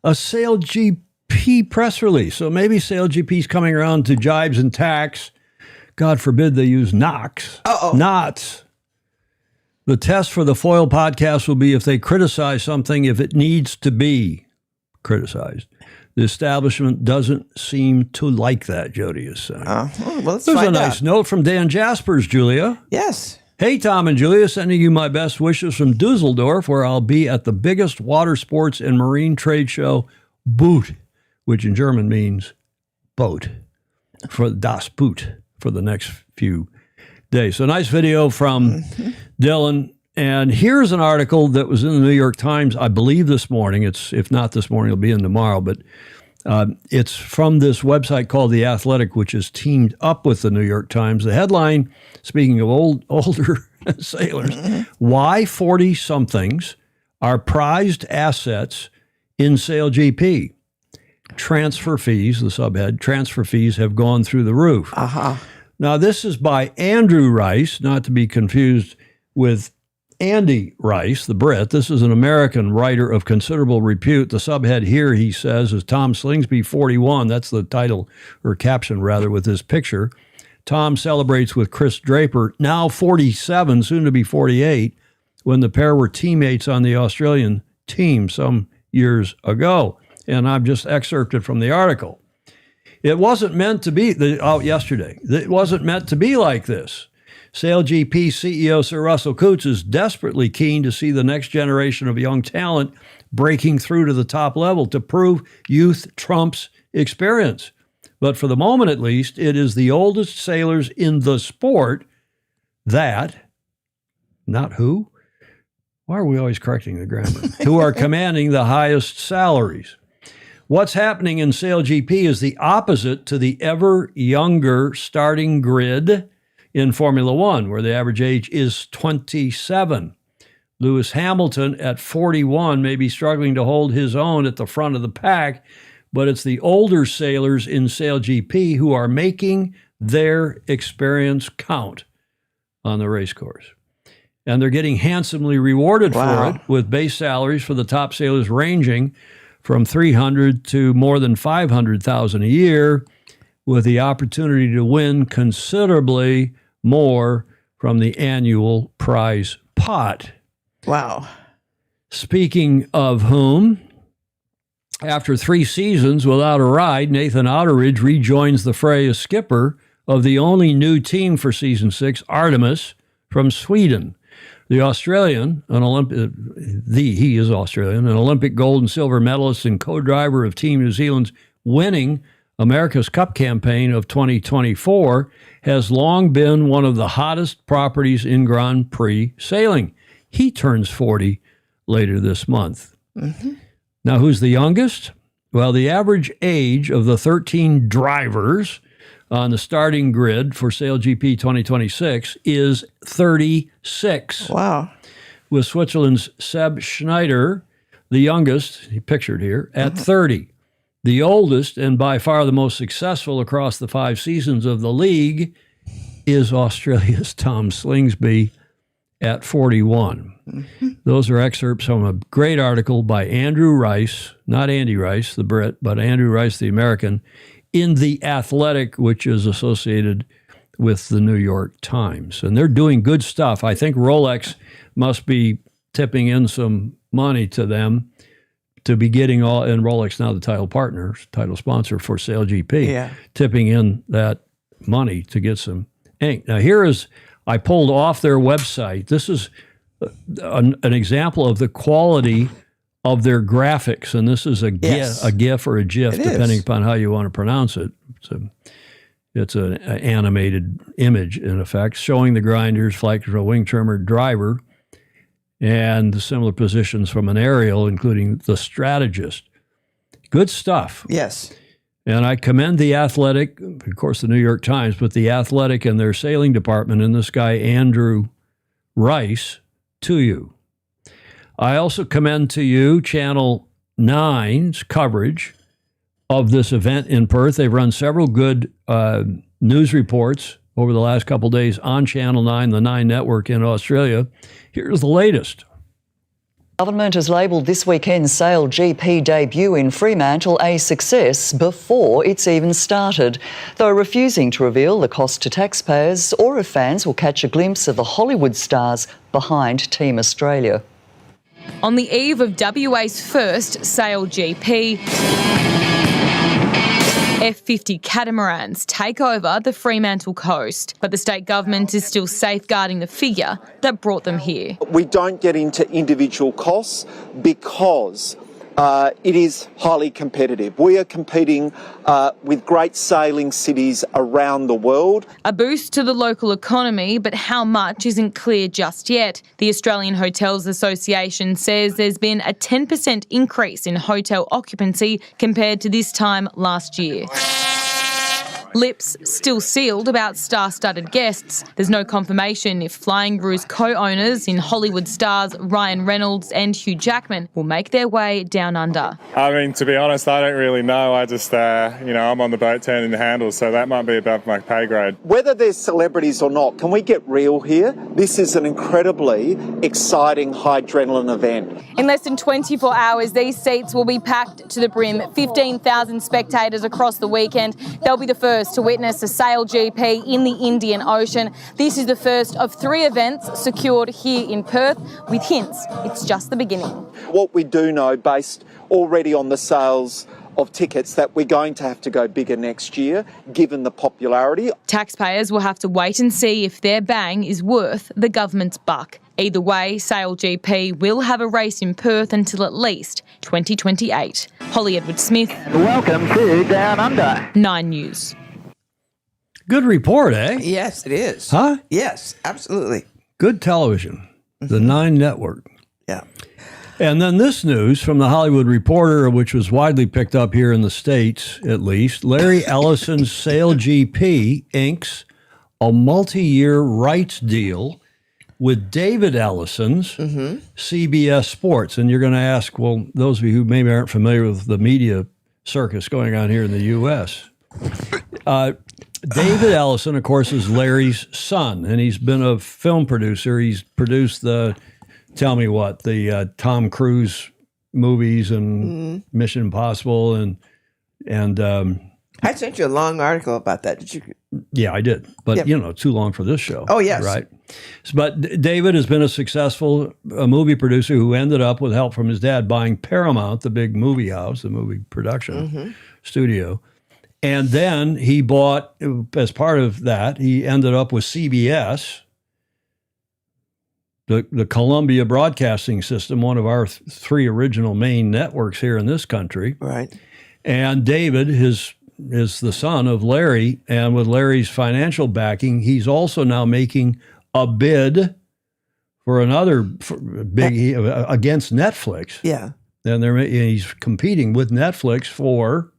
a SailGP press release. So maybe SailGP's coming around to jibes and tacks. God forbid they use knocks. Knots. The test for the Foil podcast will be if they criticize something, if it needs to be criticized. The establishment doesn't seem to like that, Jody is saying. Well, let's There's a find nice out. note from Dan Jaspers, Julia. Yes. Hey, Tom and Julia, sending you my best wishes from Dusseldorf, where I'll be at the biggest water sports and marine trade show, Boot, which in German means boat, for Das Boot, for the next few days. So nice video from Dylan. And here's an article that was in the New York Times, I believe this morning. If not this morning, it'll be in tomorrow. But it's from this website called The Athletic, which is teamed up with the New York Times. The headline, speaking of older sailors, why 40-somethings are prized assets in SailGP. Transfer fees, the subhead, transfer fees have gone through the roof. Now, this is by Andrew Rice, not to be confused with Andy Rice, the Brit. This is an American writer of considerable repute. The subhead here, he says, is Tom Slingsby 41. That's the title, or caption rather, with this picture. Tom celebrates with Chris Draper, now 47, soon to be 48, when the pair were teammates on the Australian team some years ago. And I've just excerpted from the article. It wasn't meant to be, out yesterday, it wasn't meant to be like this. SailGP CEO Sir Russell Coutts is desperately keen to see the next generation of young talent breaking through to the top level to prove youth trumps experience. But for the moment, at least, it is the oldest sailors in the sport that, not who? Why are we always correcting the grammar? Who are commanding the highest salaries. What's happening in SailGP is the opposite to the ever younger starting grid in Formula One, where the average age is 27. Lewis Hamilton at 41 may be struggling to hold his own at the front of the pack, but it's the older sailors in SailGP who are making their experience count on the race course. And they're getting handsomely rewarded for it, with base salaries for the top sailors ranging from $300,000 to more than $500,000 a year, with the opportunity to win considerably more from the annual prize pot. Wow. Speaking of whom, after 3 seasons without a ride, Nathan Outteridge rejoins the fray as skipper of the only new team for Season 6, Artemis, from Sweden. The Australian, he is Australian, an Olympic gold and silver medalist and co-driver of Team New Zealand's winning America's Cup campaign of 2024, has long been one of the hottest properties in Grand Prix sailing. He turns 40 later this month. Now, who's the youngest? Well, the average age of the 13 drivers on the starting grid for SailGP 2026 is 36. Wow. With Switzerland's Seb Schneider, the youngest, he pictured here, at 30. The oldest and by far the most successful across the 5 seasons of the league is Australia's Tom Slingsby at 41. Those are excerpts from a great article by Andrew Rice, not Andy Rice, the Brit, but Andrew Rice, the American, in The Athletic, which is associated with the New York Times. And they're doing good stuff. I think Rolex must be tipping in some money to them to be getting all, and Rolex now the title partner, title sponsor for SailGP, tipping in that money to get some ink. Now here is I pulled off their website. This is an example of the quality of their graphics, and this is a GIF or a GIF, depending upon how you want to pronounce it. It's an animated image, in effect, showing the grinders, flight control, wing trimmer, driver, and the similar positions from an aerial, including the strategist. Good stuff. Yes. And I commend the Athletic, of course, the New York Times, but the Athletic and their sailing department and this guy, Andrew Rice, to you. I also commend to you Channel 9's coverage of this event in Perth. They've run several good news reports over the last couple of days on Channel 9, the 9 network in Australia. Here's the latest. Government has labelled this weekend's Sail GP debut in Fremantle a success before it's even started, though refusing to reveal the cost to taxpayers or if fans will catch a glimpse of the Hollywood stars behind Team Australia. On the eve of WA's first Sail GP, F-50 catamarans take over the Fremantle coast, but the state government is still safeguarding the figure that brought them here. We don't get into individual costs because it is highly competitive. We are competing with great sailing cities around the world. A boost to the local economy, but how much isn't clear just yet. The Australian Hotels Association says there's been a 10% increase in hotel occupancy compared to this time last year. Lips still sealed about star-studded guests. There's no confirmation if Flying Gru's co-owners in Hollywood stars Ryan Reynolds and Hugh Jackman will make their way down under. I mean, to be honest, I don't really know. I just, I'm on the boat turning the handles, so that might be above my pay grade. Whether there's celebrities or not, can we get real here? This is an incredibly exciting high adrenaline event. In less than 24 hours, these seats will be packed to the brim. 15,000 spectators across the weekend. They'll be the first to witness a Sail GP in the Indian Ocean. This is the first of 3 events secured here in Perth, with hints it's just the beginning. What we do know, based already on the sales of tickets, that we're going to have to go bigger next year, given the popularity. Taxpayers will have to wait and see if their bang is worth the government's buck. Either way, Sail GP will have a race in Perth until at least 2028. Holly Edwards-Smith. Welcome to Down Under. 9 News. Good report, eh? Yes, it is. Huh? Yes, absolutely. Good television. The 9 network. Yeah. And then this news from the Hollywood Reporter, which was widely picked up here in the States, at least. Larry Ellison's Sail GP inks a multi-year rights deal with David Ellison's CBS Sports. And you're going to ask, well, those of you who maybe aren't familiar with the media circus going on here in the U.S., David Ellison, of course, is Larry's son, and he's been a film producer. He's produced the Tom Cruise movies and Mission Impossible, and I sent you a long article about that. Did you? Yeah, I did, but too long for this show. Oh yes, right. But David has been a successful movie producer who ended up, with help from his dad, buying Paramount, the big movie house, the movie production studio. And then he bought, as part of that, he ended up with CBS, the Columbia Broadcasting System, one of our 3 original main networks here in this country. Right. And David is the son of Larry, and with Larry's financial backing, he's also now making a bid for another big against Netflix. Yeah. And he's competing with Netflix for...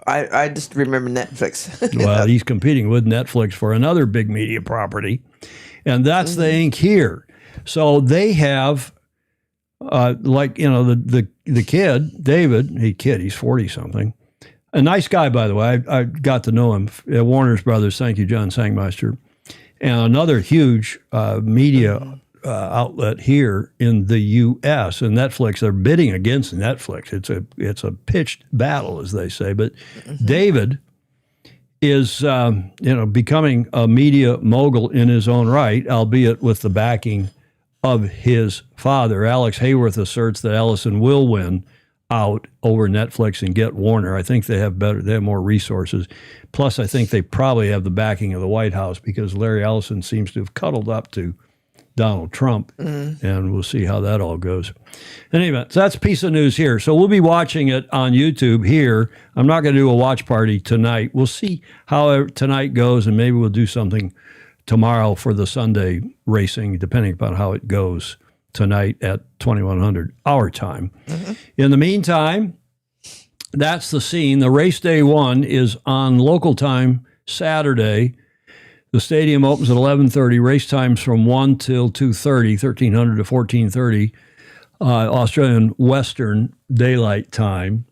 I just remember Netflix. Well, he's competing with Netflix for another big media property, and that's the ink here. So they have, the kid, David, he's 40-something. A nice guy, by the way. I got to know him at Warner's Brothers. Thank you, John Sangmeister. And another huge media outlet here in the U.S. and Netflix. They're bidding against Netflix. It's a pitched battle, as they say. But David is becoming a media mogul in his own right, albeit with the backing of his father. Alex Hayworth asserts that Ellison will win out over Netflix and get Warner. I think they have more resources. Plus, I think they probably have the backing of the White House because Larry Ellison seems to have cuddled up to Donald Trump, and we'll see how that all goes. Anyway, so that's a piece of news here. So we'll be watching it on YouTube here. I'm not going to do a watch party tonight. We'll see how tonight goes, and maybe we'll do something tomorrow for the Sunday racing, depending upon how it goes tonight at 2100 our time. In the meantime, that's the scene. The race day one is on local time Saturday. The stadium opens at 11:30. Race times from 1 till 2:30, 1300 to 14:30, Australian Western Daylight Time.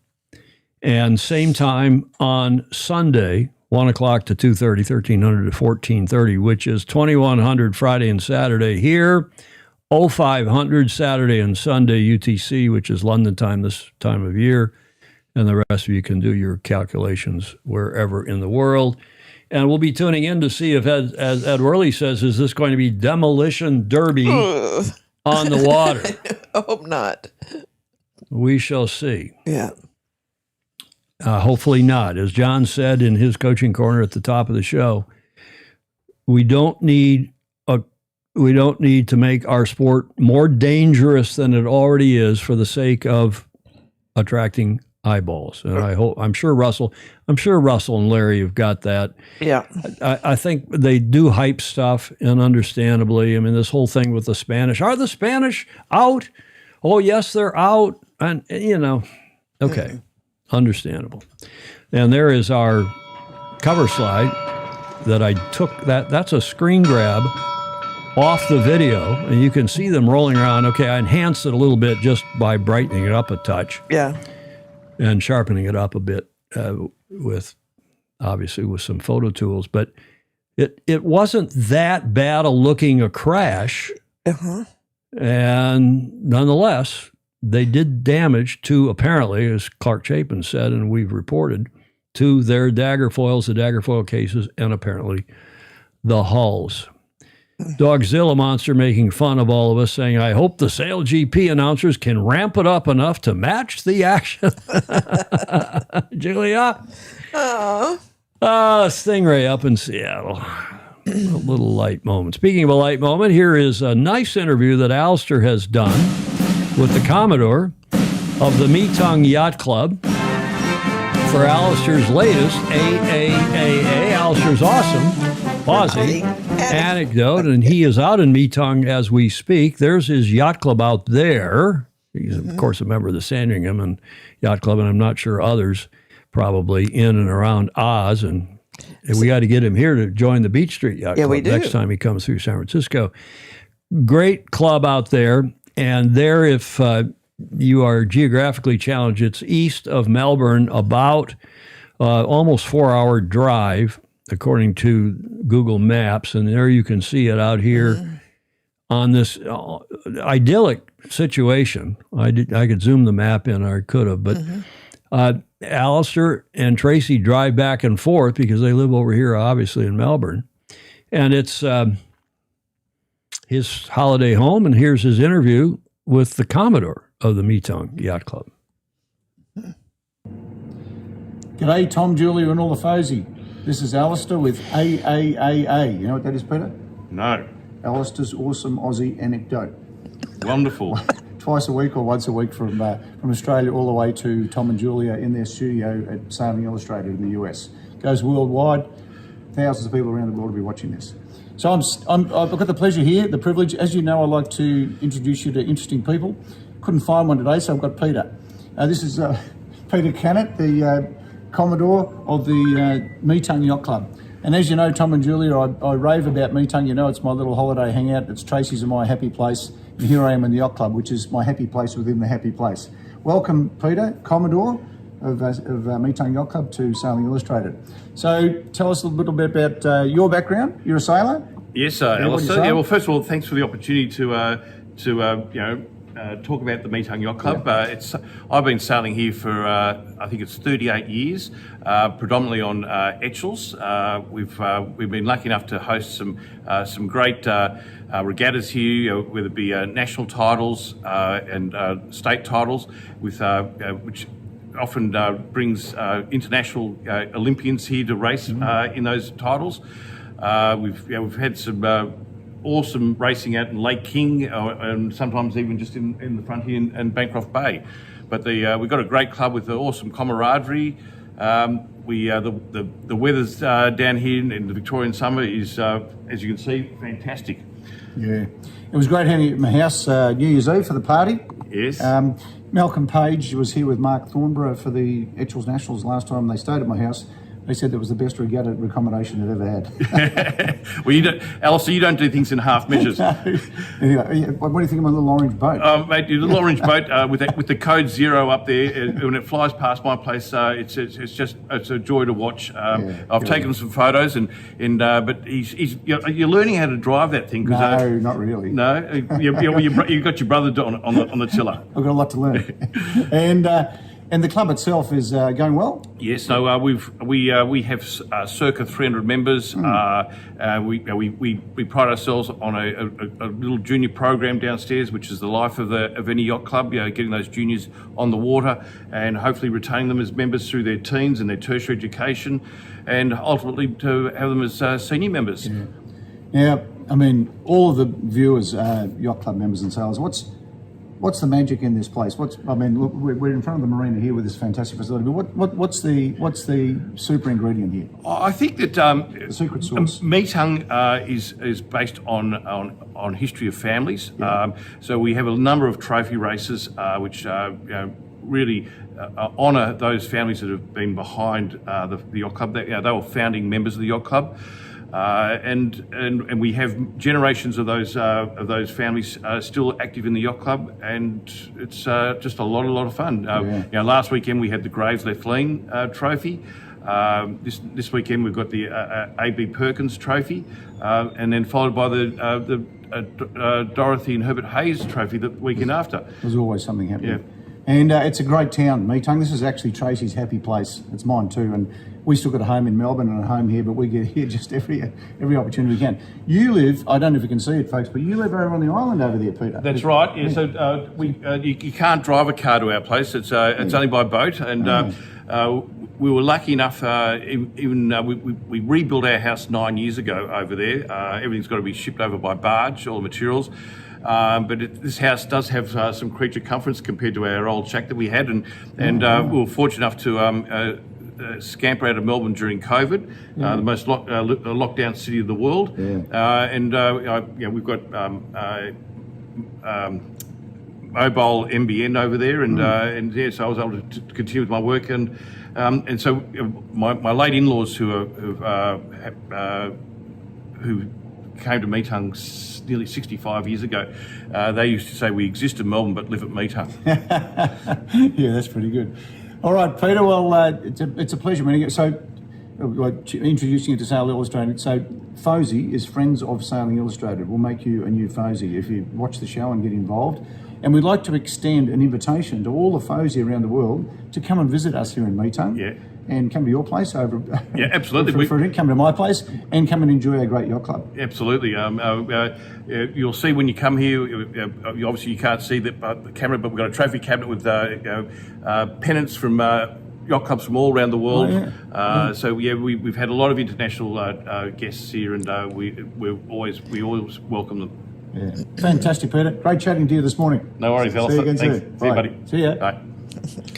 And same time on Sunday, 1 o'clock to 2:30, 1300 to 14:30, which is 2100 Friday and Saturday here, 0500 Saturday and Sunday UTC, which is London time this time of year. And the rest of you can do your calculations wherever in the world. And we'll be tuning in to see if, as Ed Worley says, is this going to be demolition derby on the water? I hope not. We shall see. Yeah. Hopefully not. As John said in his coaching corner at the top of the show, we don't need to make our sport more dangerous than it already is for the sake of attracting eyeballs. And I'm sure Russell and Larry have got that. Yeah. I think they do hype stuff, and understandably. I mean, this whole thing with the Spanish. Are the Spanish out? Oh, yes, they're out. And, okay. Understandable. And there is our cover slide that I took. That's a screen grab off the video, and you can see them rolling around. Okay, I enhanced it a little bit just by brightening it up a touch. Yeah. And sharpening it up a bit with some photo tools. But it wasn't that bad a looking a crash. And nonetheless, they did damage to, apparently, as Clark Chapin said, and we've reported, to their dagger foils, the dagger foil cases, and apparently the hulls. Dogzilla Monster making fun of all of us, saying, I hope the SailGP announcers can ramp it up enough to match the action. Julia? Stingray up in Seattle. A little light moment. Speaking of a light moment, here is a nice interview that Alistair has done with the Commodore of the Meetung Yacht Club for Alistair's latest AAAA. Alistair's awesome Aussie anecdote, and he is out in Meetung as we speak. There's his yacht club out there. He's, of course, a member of the Sandringham and Yacht Club, and I'm not sure others probably in and around Oz. And we got to get him here to join the Beach Street Yacht Club next time he comes through San Francisco. Great club out there. And there, if you are geographically challenged, it's east of Melbourne, about almost 4-hour drive, according to Google Maps. And there you can see it out here on this idyllic situation. I could zoom the map in, or I could have, but Alistair and Tracy drive back and forth because they live over here, obviously, in Melbourne. And it's his holiday home, and here's his interview with the Commodore of the Meetung Yacht Club. G'day, Tom, Julia, and all the Fozy. This is Alistair with AAAA. You know what that is, Peter? No. Alistair's Awesome Aussie Anecdote. Wonderful. Twice a week or once a week from Australia all the way to Tom and Julia in their studio at Sailing Illustrated in the US. Goes worldwide. Thousands of people around the world will be watching this. So I've got the pleasure here, the privilege. As you know, I like to introduce you to interesting people. Couldn't find one today, so I've got Peter. This is Peter Cannett, the Commodore of the Meetung Yacht Club. And as you know, Tom and Julia, I rave about Meetung. You know, it's my little holiday hangout. It's Tracy's and my happy place. And here I am in the Yacht Club, which is my happy place within the happy place. Welcome, Peter, Commodore of Meetung Yacht Club, to Sailing Illustrated. So tell us a little bit about your background. You're a sailor? Yes, Alistair. Yeah, well, first of all, thanks for the opportunity to talk about the Meetung Yacht Club. I've been sailing here for I think it's 38 years, predominantly on Etchells. We've been lucky enough to host some great regattas here, whether it be national titles and state titles, with which often brings international Olympians here to race in those titles. We've had some awesome racing out in Lake King, and sometimes even just in the front here in Bancroft Bay. But we've got a great club with awesome camaraderie. The weather's down here in the Victorian summer is, as you can see, fantastic. Yeah, it was great having you at my house New Year's Eve for the party. Yes. Malcolm Page was here with Mark Thornborough for the Etchells Nationals last time they stayed at my house. They said that was the best regatta accommodation they've ever had. Well, Alistair, you don't do things in half measures. No. Anyway, what do you think of my little orange boat? Mate, the little orange boat with the code 0 up there, when it flies past my place, it's a joy to watch. I've taken some photos, but you're learning how to drive that thing. No, not really. No, you've got your brother on the tiller. I've got a lot to learn. And the club itself is going well? Yes, no, we have circa 300 members. We pride ourselves on a little junior program downstairs, which is the life of any yacht club, getting those juniors on the water and hopefully retaining them as members through their teens and their tertiary education, and ultimately to have them as senior members. Yeah. Now, I mean, all of the viewers are yacht club members and sailors. What's the magic in this place? Look, we're in front of the marina here with this fantastic facility. But what's the super ingredient here? I think that the secret sauce. Meetung is based on history of families. So we have a number of trophy races which really honour those families that have been behind the yacht club. They were founding members of the yacht club. And we have generations of those families still active in the yacht club, and it's just a lot of fun. Last weekend we had the Graves Lefleen Trophy. This weekend we've got the A.B. Perkins Trophy, and then followed by the Dorothy and Herbert Hayes Trophy the weekend after. There's always something happening. Yeah. And it's a great town, Meetung. This is actually Tracy's happy place. It's mine too. And we still got a home in Melbourne and a home here, but we get here just every opportunity we can. You live, I don't know if you can see it, folks, but you live over on the island over there, Peter. That's right. Yeah. So you can't drive a car to our place. It's only by boat, and we were lucky enough. We rebuilt our house 9 years ago over there. Everything's got to be shipped over by barge, all the materials. But this house does have some creature comforts compared to our old shack that we had, and we were fortunate enough to scamper out of Melbourne during COVID, the most lockdown city of the world. We've got mobile NBN over there, so I was able to continue with my work, and so my late in-laws who came to Meetung nearly 65 years ago, they used to say we exist in Melbourne but live at Meetung. Yeah, that's pretty good. All right, Peter, well, it's a pleasure meeting you. So, introducing you to Sail Illustrated. So, FOSI is Friends of Sailing Illustrated. We'll make you a new FOSI if you watch the show and get involved. And we'd like to extend an invitation to all the FOSI around the world to come and visit us here in Meetung. Yeah. And come to your place over. Yeah, absolutely. For a drink, come to my place and come and enjoy our great yacht club. Absolutely. You'll see when you come here. Obviously, you can't see the camera, but we've got a trophy cabinet with pennants from yacht clubs from all around the world. So we've had a lot of international guests here, and we always welcome them. Yeah. Fantastic, Peter. Great chatting to you this morning. No worries, Alistair. See you again soon. See you, buddy. See ya. Bye.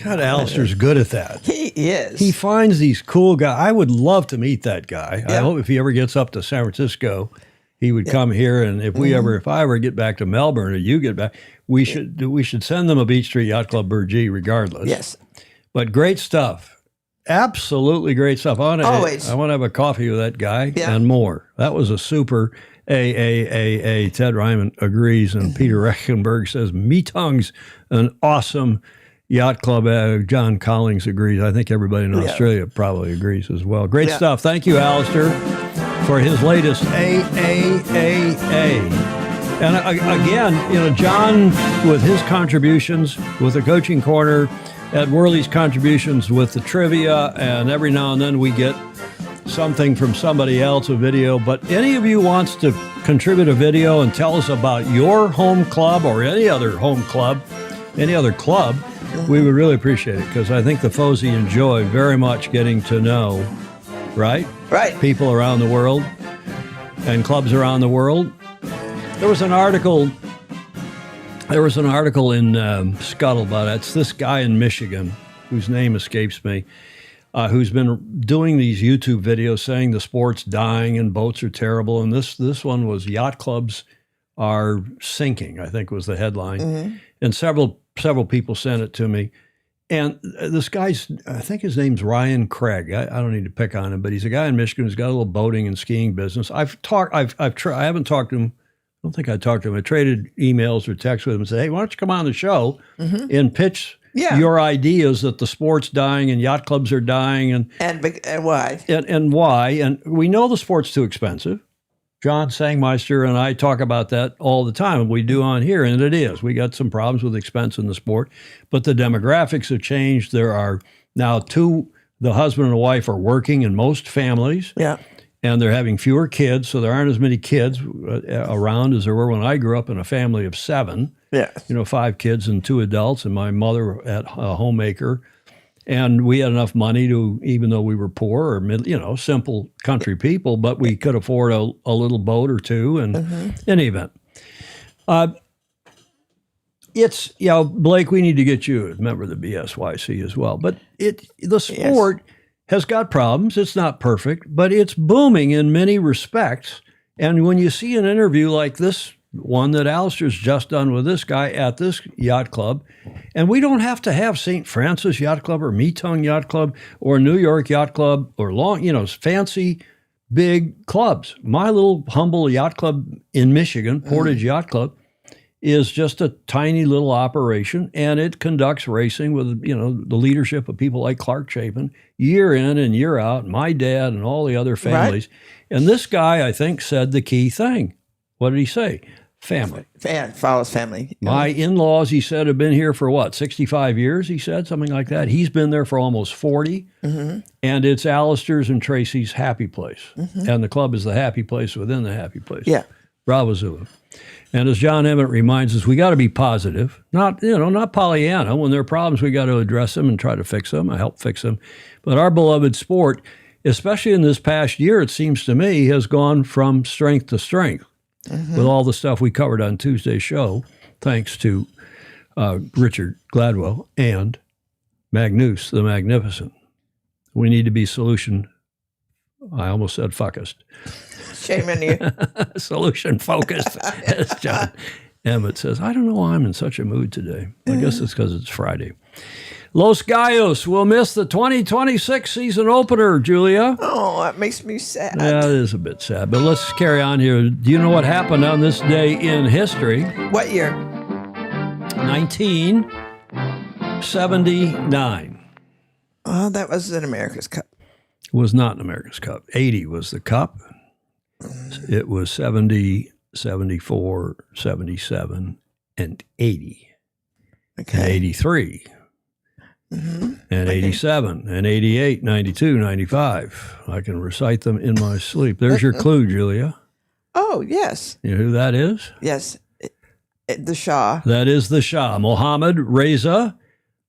God, Alistair's good at that. He is. He finds these cool guys. I would love to meet that guy. I hope if he ever gets up to San Francisco, he would come here. And if I ever get back to Melbourne or you get back, we should send them a Beach Street Yacht Club Burgee regardless. Yes. But great stuff. Absolutely great stuff. I want to have a coffee with that guy and more. That was a super Ted Ryman agrees, and Peter Rechenberg says Meetung's an awesome yacht club. John Collings agrees. I think everybody in Australia probably agrees as well. Great stuff. Thank you, Alistair, for his latest AAAA. And again, John with his contributions with the coaching corner, Ed Worley's contributions with the trivia, and every now and then we get something from somebody else, a video. But any of you wants to contribute a video and tell us about your home club or any other home club, any other club, we would really appreciate it, because I think the Fozy enjoy very much getting to know, right? Right. People around the world and clubs around the world. There was an article in Scuttle about it. It's this guy in Michigan, whose name escapes me, who's been doing these YouTube videos saying the sport's dying and boats are terrible. And this one was yacht clubs are sinking, I think was the headline. Mm-hmm. And several people sent it to me. And this guy's, I think his name's Ryan Craig. I don't need to pick on him, but he's a guy in Michigan who's got a little boating and skiing business. I haven't talked to him. I don't think I talked to him. I traded emails or texts with him and said, hey, why don't you come on the show and pitch your ideas that the sport's dying and yacht clubs are dying and why. And why. And we know the sport's too expensive. John Sangmeister and I talk about that all the time. We do on here, and it is. We got some problems with expense in the sport, but the demographics have changed. There are now the husband and wife are working in most families. Yeah. And they're having fewer kids, so there aren't as many kids around as there were when I grew up in a family of 7. Yeah. 5 kids and 2 adults, and my mother at a homemaker. And we had enough money to, even though we were poor or simple country people, but we could afford a little boat or two. And in any event, it's Blake. We need to get you a member of the BSYC as well. But the sport has got problems. It's not perfect, but it's booming in many respects. And when you see an interview like this one that Alistair's just done with this guy at this yacht club, and we don't have to have St. Francis Yacht Club or Meetung Yacht Club or New York Yacht Club or fancy big clubs. My little humble yacht club in Michigan, Portage Yacht Club, is just a tiny little operation, and it conducts racing with the leadership of people like Clark Chapin year in and year out, my dad and all the other families. Right. And this guy, I think, said the key thing. What did he say? Family. Follows family. My in-laws, he said, have been here for 65 years, he said, something like that. He's been there for almost 40. Mm-hmm. And it's Alistair's and Tracy's happy place. Mm-hmm. And the club is the happy place within the happy place. Yeah. Bravo Zulu. And as John Emmett reminds us, we got to be positive, not Pollyanna. When there are problems, we got to address them and try to fix them, help fix them. But our beloved sport, especially in this past year, it seems to me, has gone from strength to strength. Mm-hmm. With all the stuff we covered on Tuesday's show, thanks to Richard Gladwell and Magnus the Magnificent. We need to be I almost said fuckist. Shame on you. Solution focused, as John Emmett says. I don't know why I'm in such a mood today. I guess it's because it's Friday. Los Gallos will miss the 2026 season opener, Julia. Oh, that makes me sad. Yeah, it is a bit sad, but let's carry on here. Do you know what happened on this day in history? What year? 1979. Oh, that was an America's Cup. It was not an America's Cup. 80 was the Cup. It was 70, 74, 77, and 80. Okay. And 83. Mm-hmm. And 87, and 88, 92, 95. I can recite them in my sleep. There's your clue, Julia. Oh, yes. You know who that is? Yes. The Shah. That is the Shah, Mohammad Reza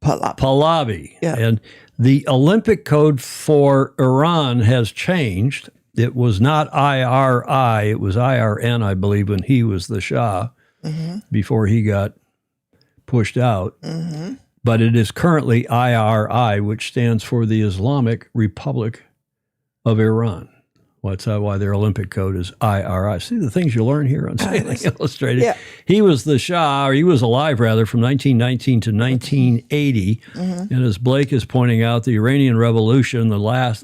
Pahlavi. Yeah. And the Olympic code for Iran has changed. It was not IRI, it was IRN, I believe, when he was the Shah, before he got pushed out. Mm-hmm. But it is currently IRI, which stands for the Islamic Republic of Iran. That's why their Olympic code is IRI. See the things you learn here on Sailing Illustrated. Yeah. He was the Shah, or he was alive rather, from 1919 to 1980. Mm-hmm. And as Blake is pointing out, the Iranian Revolution, the last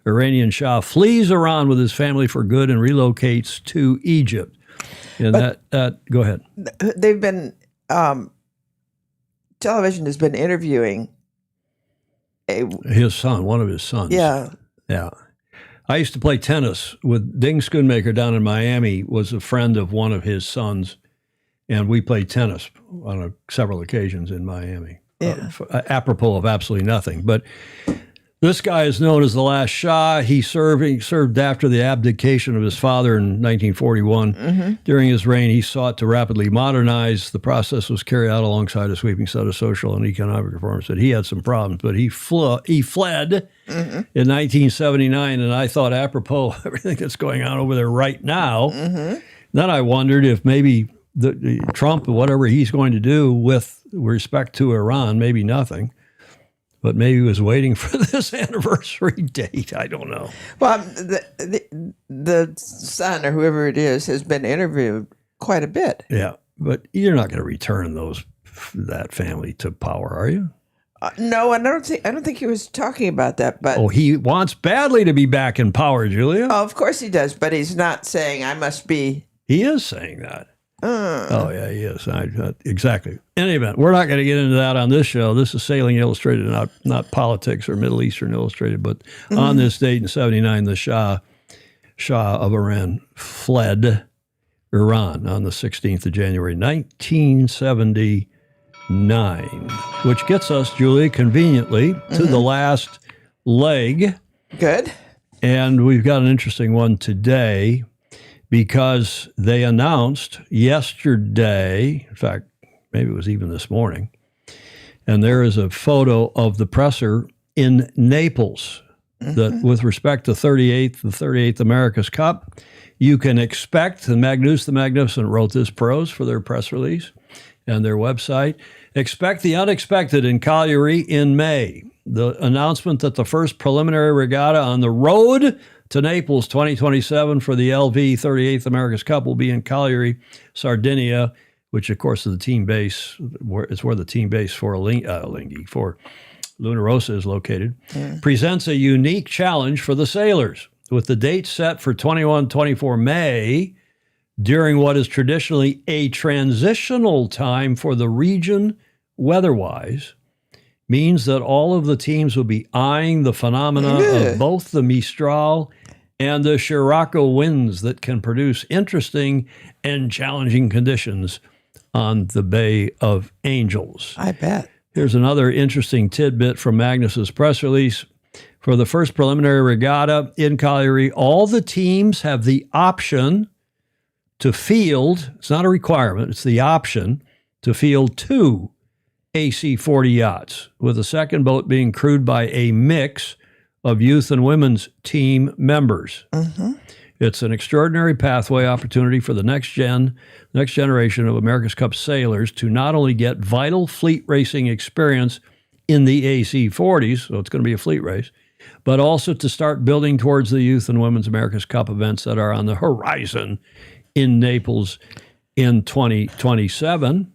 Iranian Shah flees Iran with his family for good and relocates to Egypt. And go ahead. They've been television has been interviewing his son, one of his sons. Yeah. Yeah. I used to play tennis with Ding Schoonmaker down in Miami, was a friend of one of his sons, and we played tennis on several occasions in Miami. Yeah. Apropos of absolutely nothing. But this guy is known as the last Shah. He served after the abdication of his father in 1941. Mm-hmm. During his reign, he sought to rapidly modernize. The process was carried out alongside a sweeping set of social and economic reforms. But he had some problems. But he fled in 1979, and I thought, apropos of everything that's going on over there right now, then I wondered if maybe the Trump, whatever he's going to do with respect to Iran, maybe nothing. But maybe he was waiting for this anniversary date. I don't know. Well, the son or whoever it is has been interviewed quite a bit. Yeah, but you're not going to return that family to power, are you? No, and I don't think he was talking about that. But he wants badly to be back in power, Julia. Oh, of course he does. But he's not saying I must be. He is saying that. Oh, yeah, he is. Exactly. In any event, we're not going to get into that on this show. This is Sailing Illustrated, not politics or Middle Eastern Illustrated. But on this date in 79, the Shah of Iran fled Iran on the 16th of January, 1979, which gets us, Julie, conveniently to the last leg. Good. And we've got an interesting one today, because they announced yesterday, in fact, maybe it was even this morning, and there is a photo of the presser in Naples that with respect to the 38th America's Cup, you can expect, and Magnus the Magnificent wrote this prose for their press release and their website, expect the unexpected in Cagliari in May. The announcement that the first preliminary regatta on the road to Naples 2027 for the LV 38th America's Cup will be in Cagliari, Sardinia, which of course is the team base. It's where the team base for for Luna Rossa is located. Presents a unique challenge for the sailors, with the date set for 21-24 May, during what is traditionally a transitional time for the region weather-wise. Means that all of the teams will be eyeing the phenomena of both the Mistral and the Scirocco winds that can produce interesting and challenging conditions on the Bay of Angels. I bet. Here's another interesting tidbit from Magnus's press release. For the first preliminary regatta in Cagliari, all the teams have the option to field, it's not a requirement, it's the option to field 2 AC-40 yachts, with the second boat being crewed by a mix of youth and women's team members. It's an extraordinary pathway opportunity for the next generation of America's Cup sailors to not only get vital fleet racing experience in the AC-40s, so it's going to be a fleet race, but also to start building towards the youth and women's America's Cup events that are on the horizon in Naples in 2027.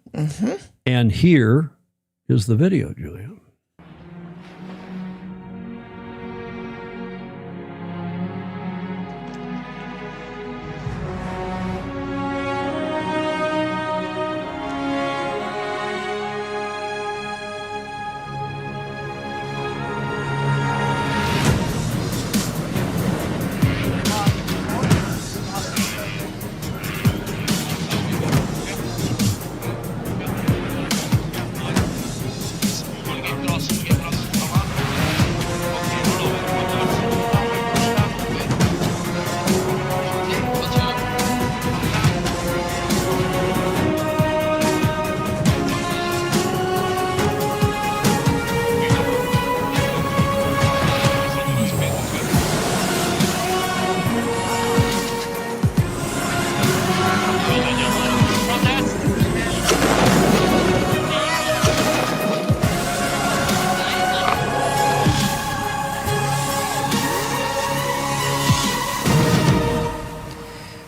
And here is the video, Julia.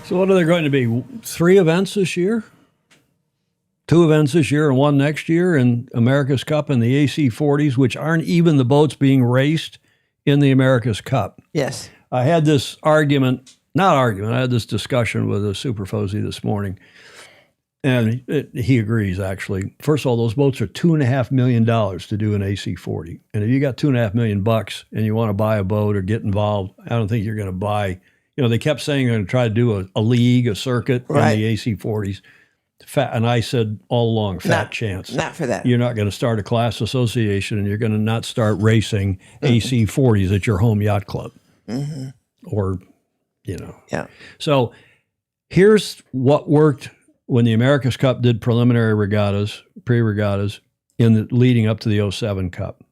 So what are there going to be? 3 events this year? 2 events this year and 1 next year in America's Cup and the AC-40s, which aren't even the boats being raced in the America's Cup. Yes. I had this I had this discussion with a Super Fuzzy this morning. And he agrees, actually. First of all, those boats are $2.5 million to do an AC40. And if you got $2.5 million and you want to buy a boat or get involved, I don't think you're going to buy. They kept saying they're going to try to do a league, a circuit in the AC40s. And I said all along, chance. Not for that. You're not going to start a class association, and you're going to not start racing AC40s at your home yacht club. Mm-hmm. Or, Yeah. So here's what worked when the America's Cup did preliminary regattas, pre-regattas, leading up to the 07 Cup.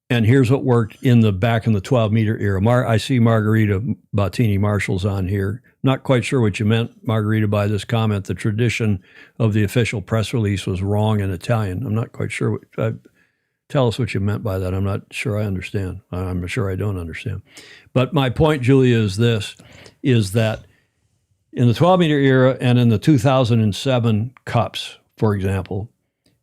And here's what worked back in the 12-meter era. I see Margarita Bottini Marshall's on here. Not quite sure what you meant, Margarita, by this comment. The tradition of the official press release was wrong in Italian. I'm not quite sure. Tell us what you meant by that. I'm not sure I understand. I'm sure I don't understand. But my point, Julia, is that in the 12-meter era and in the 2007 Cups, for example,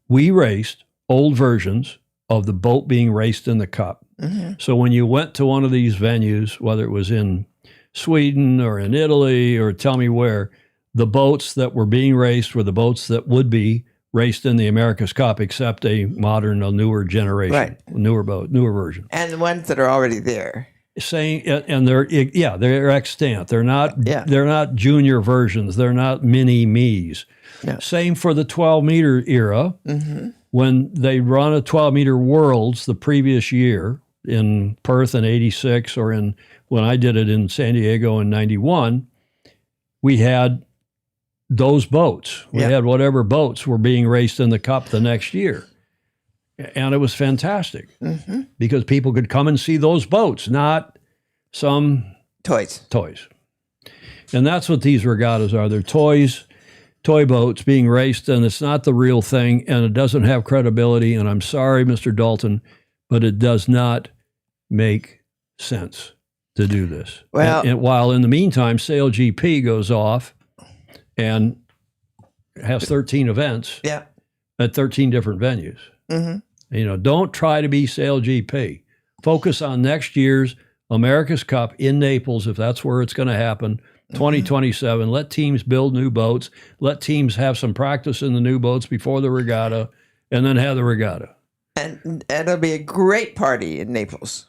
we raced old versions of the boat being raced in the Cup. Mm-hmm. So when you went to one of these venues, whether it was in Sweden or in Italy or tell me where, the boats that were being raced were the boats that would be raced in the America's Cup, except a newer generation, newer version. And the ones that are already there. They're extant. They're not junior versions. They're not mini me's. Yeah. Same for the 12-meter era. Mm-hmm. When they run a 12-meter Worlds the previous year in Perth in 86 or when I did it in San Diego in 91, we had those boats. We had whatever boats were being raced in the Cup the next year. And it was fantastic because people could come and see those boats, not some toys. And that's what these regattas are. They're toy boats being raced, and it's not the real thing, and it doesn't have credibility. And I'm sorry, Mr. Dalton, but it does not make sense to do this. Well, and while in the meantime, Sail GP goes off and has 13 events at 13 different venues. Mm-hmm. Don't try to be Sail GP. Focus on next year's America's Cup in Naples, if that's where it's going to happen, 2027. Let teams build new boats. Let teams have some practice in the new boats before the regatta, and then have the regatta. And it'll be a great party in Naples.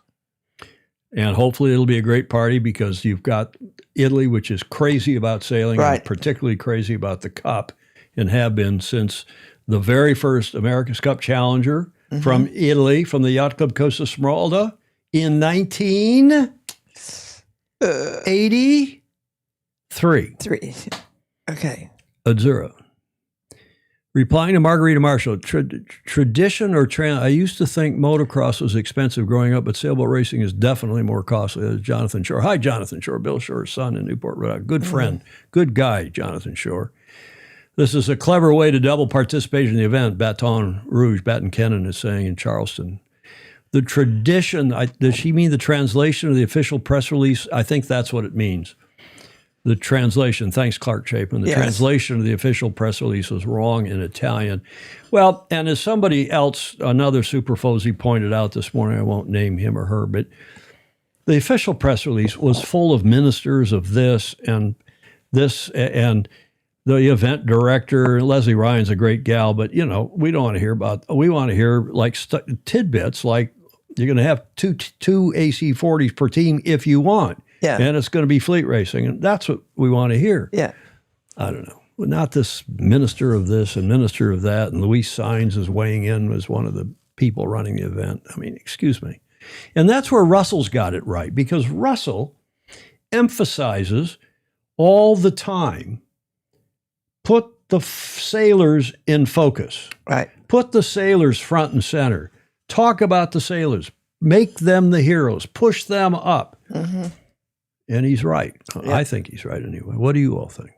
And hopefully it'll be a great party because you've got Italy, which is crazy about sailing, and particularly crazy about the Cup, and have been since the very first America's Cup challenger from Italy, from the Yacht Club Costa Smeralda in 1983. Okay. Azzurra. Replying to Margarita Marshall, tradition or I used to think motocross was expensive growing up, but sailboat racing is definitely more costly. That's Jonathan Shore. Hi, Jonathan Shore, Bill Shore's son in Newport, Rhode Island. Good friend, good guy, Jonathan Shore. This is a clever way to double participation in the event, Baton Rouge, Baton Kennan is saying in Charleston. The tradition, does she mean the translation of the official press release? I think that's what it means. The translation, thanks Clark Chapin, the translation of the official press release was wrong in Italian. Well, and as somebody else, another superfozy pointed out this morning, I won't name him or her, but the official press release was full of ministers of this and the event director. Leslie Ryan's a great gal, but we don't want to hear we want to hear like tidbits, like you're going to have two AC40s per team if you want. Yeah. And it's going to be fleet racing. And that's what we want to hear. Yeah. I don't know. Not this minister of this and minister of that. And Luis Saenz is weighing in as one of the people running the event. I mean, excuse me. And that's where Russell's got it right, because Russell emphasizes all the time, put the sailors in focus. Right. Put the sailors front and center. Talk about the sailors. Make them the heroes. Push them up. Mm-hmm. And he's right. Yeah. I think he's right anyway. What do you all think?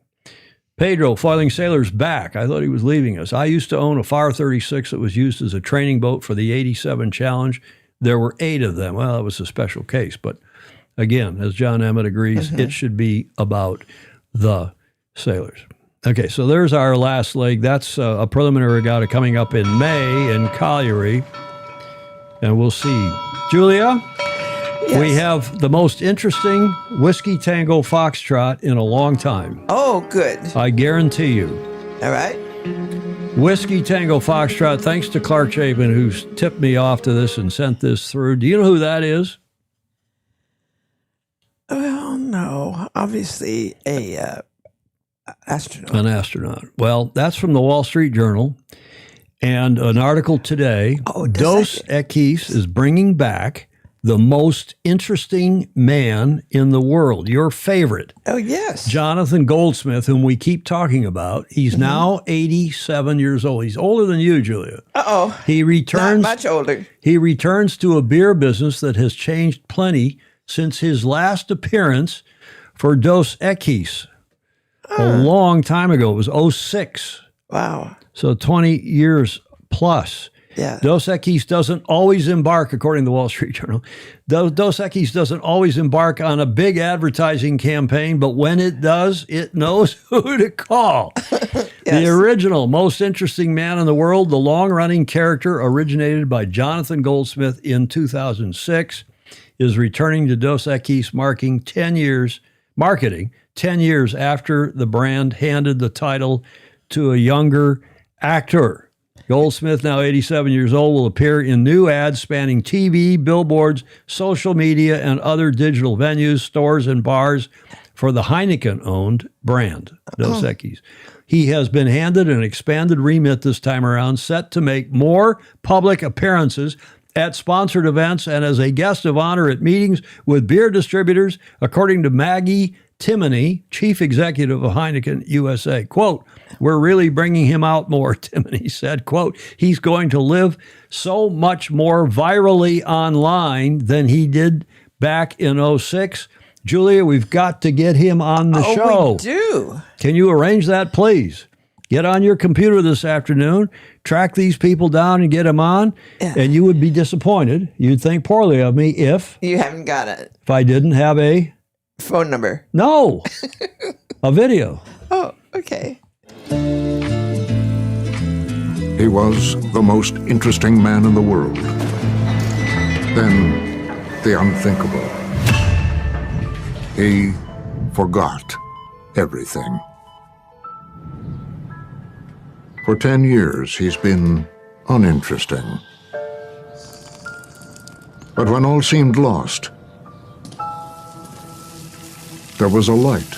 Pedro, foiling sailors back. I thought he was leaving us. I used to own a FAR 36 that was used as a training boat for the 87 Challenge. There were 8 of them. Well, it was a special case. But again, as John Emmett agrees, it should be about the sailors. Okay, so there's our last leg. That's a preliminary regatta coming up in May in Colliery. And we'll see. Julia? Yes. We have the most interesting Whiskey Tango Foxtrot in a long time. Oh, good. I guarantee you. All right. Whiskey Tango Foxtrot, thanks to Clark Chapin, who's tipped me off to this and sent this through. Do you know who that is? Well, no. Obviously, a astronaut. An astronaut. Well, that's from the Wall Street Journal. And an article today, Dos Equis is bringing back the most interesting man in the world, your favorite. Oh, yes. Jonathan Goldsmith, whom we keep talking about. He's now 87 years old. He's older than you, Julia. Uh-oh. He returns. Not much older. He returns to a beer business that has changed plenty since his last appearance for Dos Equis. A long time ago. It was 06. Wow. So 20 years plus. Yeah. Dos Equis doesn't always embark, according to the Wall Street Journal, Dos Equis doesn't always embark on a big advertising campaign, but when it does, it knows who to call. The original, most interesting man in the world, the long-running character originated by Jonathan Goldsmith in 2006, is returning to Dos Equis, marketing 10 years after the brand handed the title to a younger actor. Goldsmith, now 87 years old, will appear in new ads spanning TV, billboards, social media, and other digital venues, stores, and bars for the Heineken-owned brand, Dos Equis. He has been handed an expanded remit this time around, set to make more public appearances at sponsored events and as a guest of honor at meetings with beer distributors, according to Maggie Timoney, chief executive of Heineken USA. Quote, "We're really bringing him out more," Timoney said. Quote, "He's going to live so much more virally online than he did back in 06. Julia, we've got to get him on the show. We do. Can you arrange that, please? Get on your computer this afternoon, track these people down and get them on, and you would be disappointed. You'd think poorly of me if You haven't got it. if I didn't have a Phone number. No. A video. Oh, okay. He was the most interesting man in the world. Then, the unthinkable. He forgot everything. For 10 years, he's been uninteresting. But when all seemed lost, there was a light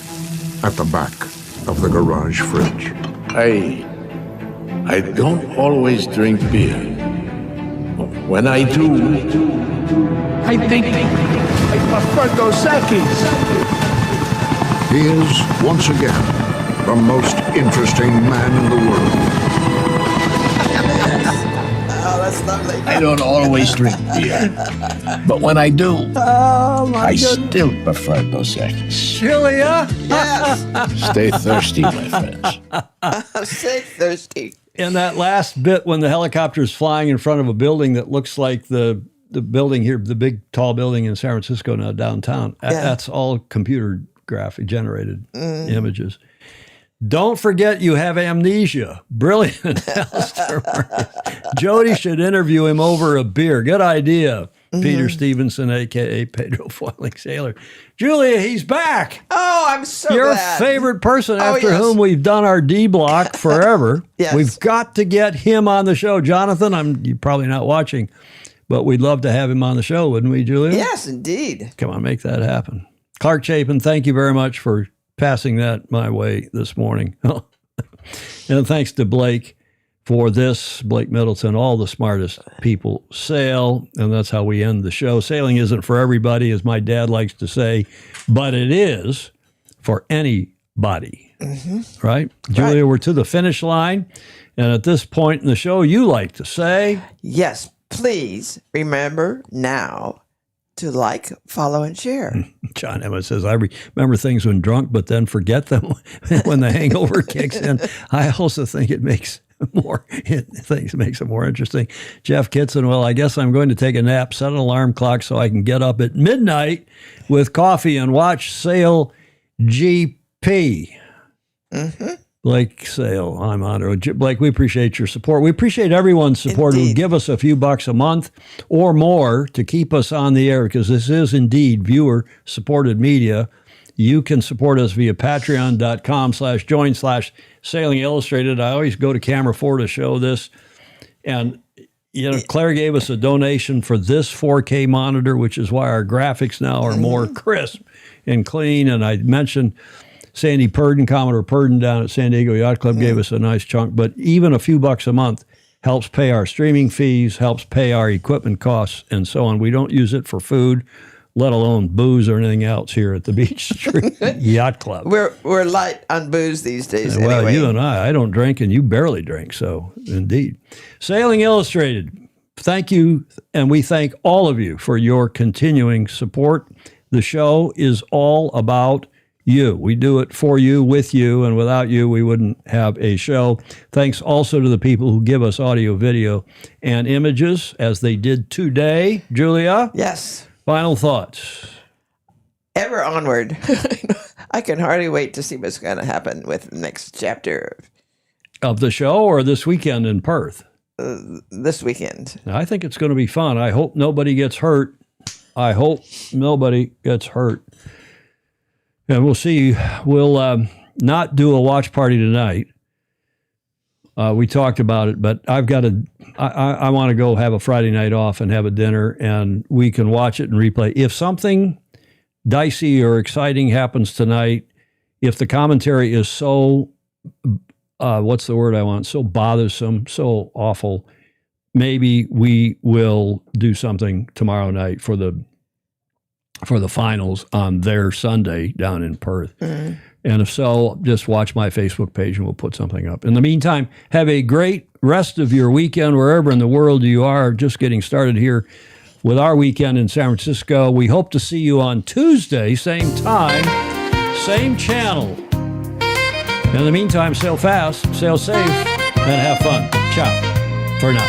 at the back of the garage fridge. I don't always drink beer. When I do, I think I prefer Dos Equis. He is, once again, the most interesting man in the world. Oh, that's lovely. I don't always drink beer, but when I do, I still prefer Dos Equis. Julia? Yes. Stay thirsty, my friends. Stay thirsty. In that last bit when the helicopter is flying in front of a building that looks like the building here, the big tall building in San Francisco now downtown, that's all computer graphic generated images. Don't forget you have amnesia. Brilliant. Jody should interview him over a beer. Good idea. Peter Stevenson, a.k.a. Pedro Foiling Sailor. Julia, he's back. Oh, I'm so Your glad. favorite person after whom we've done our D block forever. Yes. We've got to get him on the show. Jonathan, you're probably not watching, but we'd love to have him on the show, wouldn't we, Julia? Yes, indeed. Come on, make that happen. Clark Chapin, thank you very much for passing that my way this morning. And thanks to Blake for this, Blake Middleton, all the smartest people sail, and that's how we end the show. Sailing isn't for everybody, as my dad likes to say, but it is for anybody, right? Julia, we're to the finish line, and at this point in the show, you like to say... Yes, please remember now to like, follow, and share. John Emmett says, I remember things when drunk, but then forget them when the hangover kicks in. I also think it makes it more interesting. Jeff Kitson, well, I guess I'm going to take a nap, set an alarm clock so I can get up at midnight with coffee and watch Sail GP. Blake Sale, I'm honored. Blake, we appreciate your support. We appreciate everyone's support who give us a few bucks a month or more to keep us on the air, because this is indeed viewer-supported media. You can support us via patreon.com/join/Sailing Illustrated. I always go to camera 4 to show this. And, Claire gave us a donation for this 4K monitor, which is why our graphics now are more crisp and clean. And I mentioned Sandy Purdon, Commodore Purdon down at San Diego Yacht Club gave us a nice chunk. But even a few bucks a month helps pay our streaming fees, helps pay our equipment costs, and so on. We don't use it for food, let alone booze or anything else here at the Beach Street Yacht Club. We're light on booze these days. Well, anyway. you and I don't drink, and you barely drink. So, indeed, Sailing Illustrated. Thank you, and we thank all of you for your continuing support. The show is all about you. We do it for you, with you, and without you, we wouldn't have a show. Thanks also to the people who give us audio, video, and images, as they did today. Julia? Yes. Final thoughts. Ever onward. I can hardly wait to see what's going to happen with the next chapter. Of the show or this weekend in Perth? This weekend. I think it's going to be fun. I hope nobody gets hurt. And we'll see. We'll not do a watch party tonight. We talked about it, but I want to go have a Friday night off and have a dinner, and we can watch it and replay. If something dicey or exciting happens tonight, if the commentary is so, what's the word I want? So bothersome, so awful, maybe we will do something tomorrow night for the finals on their Sunday down in Perth. Mm-hmm. And if so, just watch my Facebook page and we'll put something up. In the meantime, have a great rest of your weekend wherever in the world you are. Just getting started here with our weekend in San Francisco. We hope to see you on Tuesday, same time, same channel. In the meantime, sail fast, sail safe, and have fun. Ciao for now.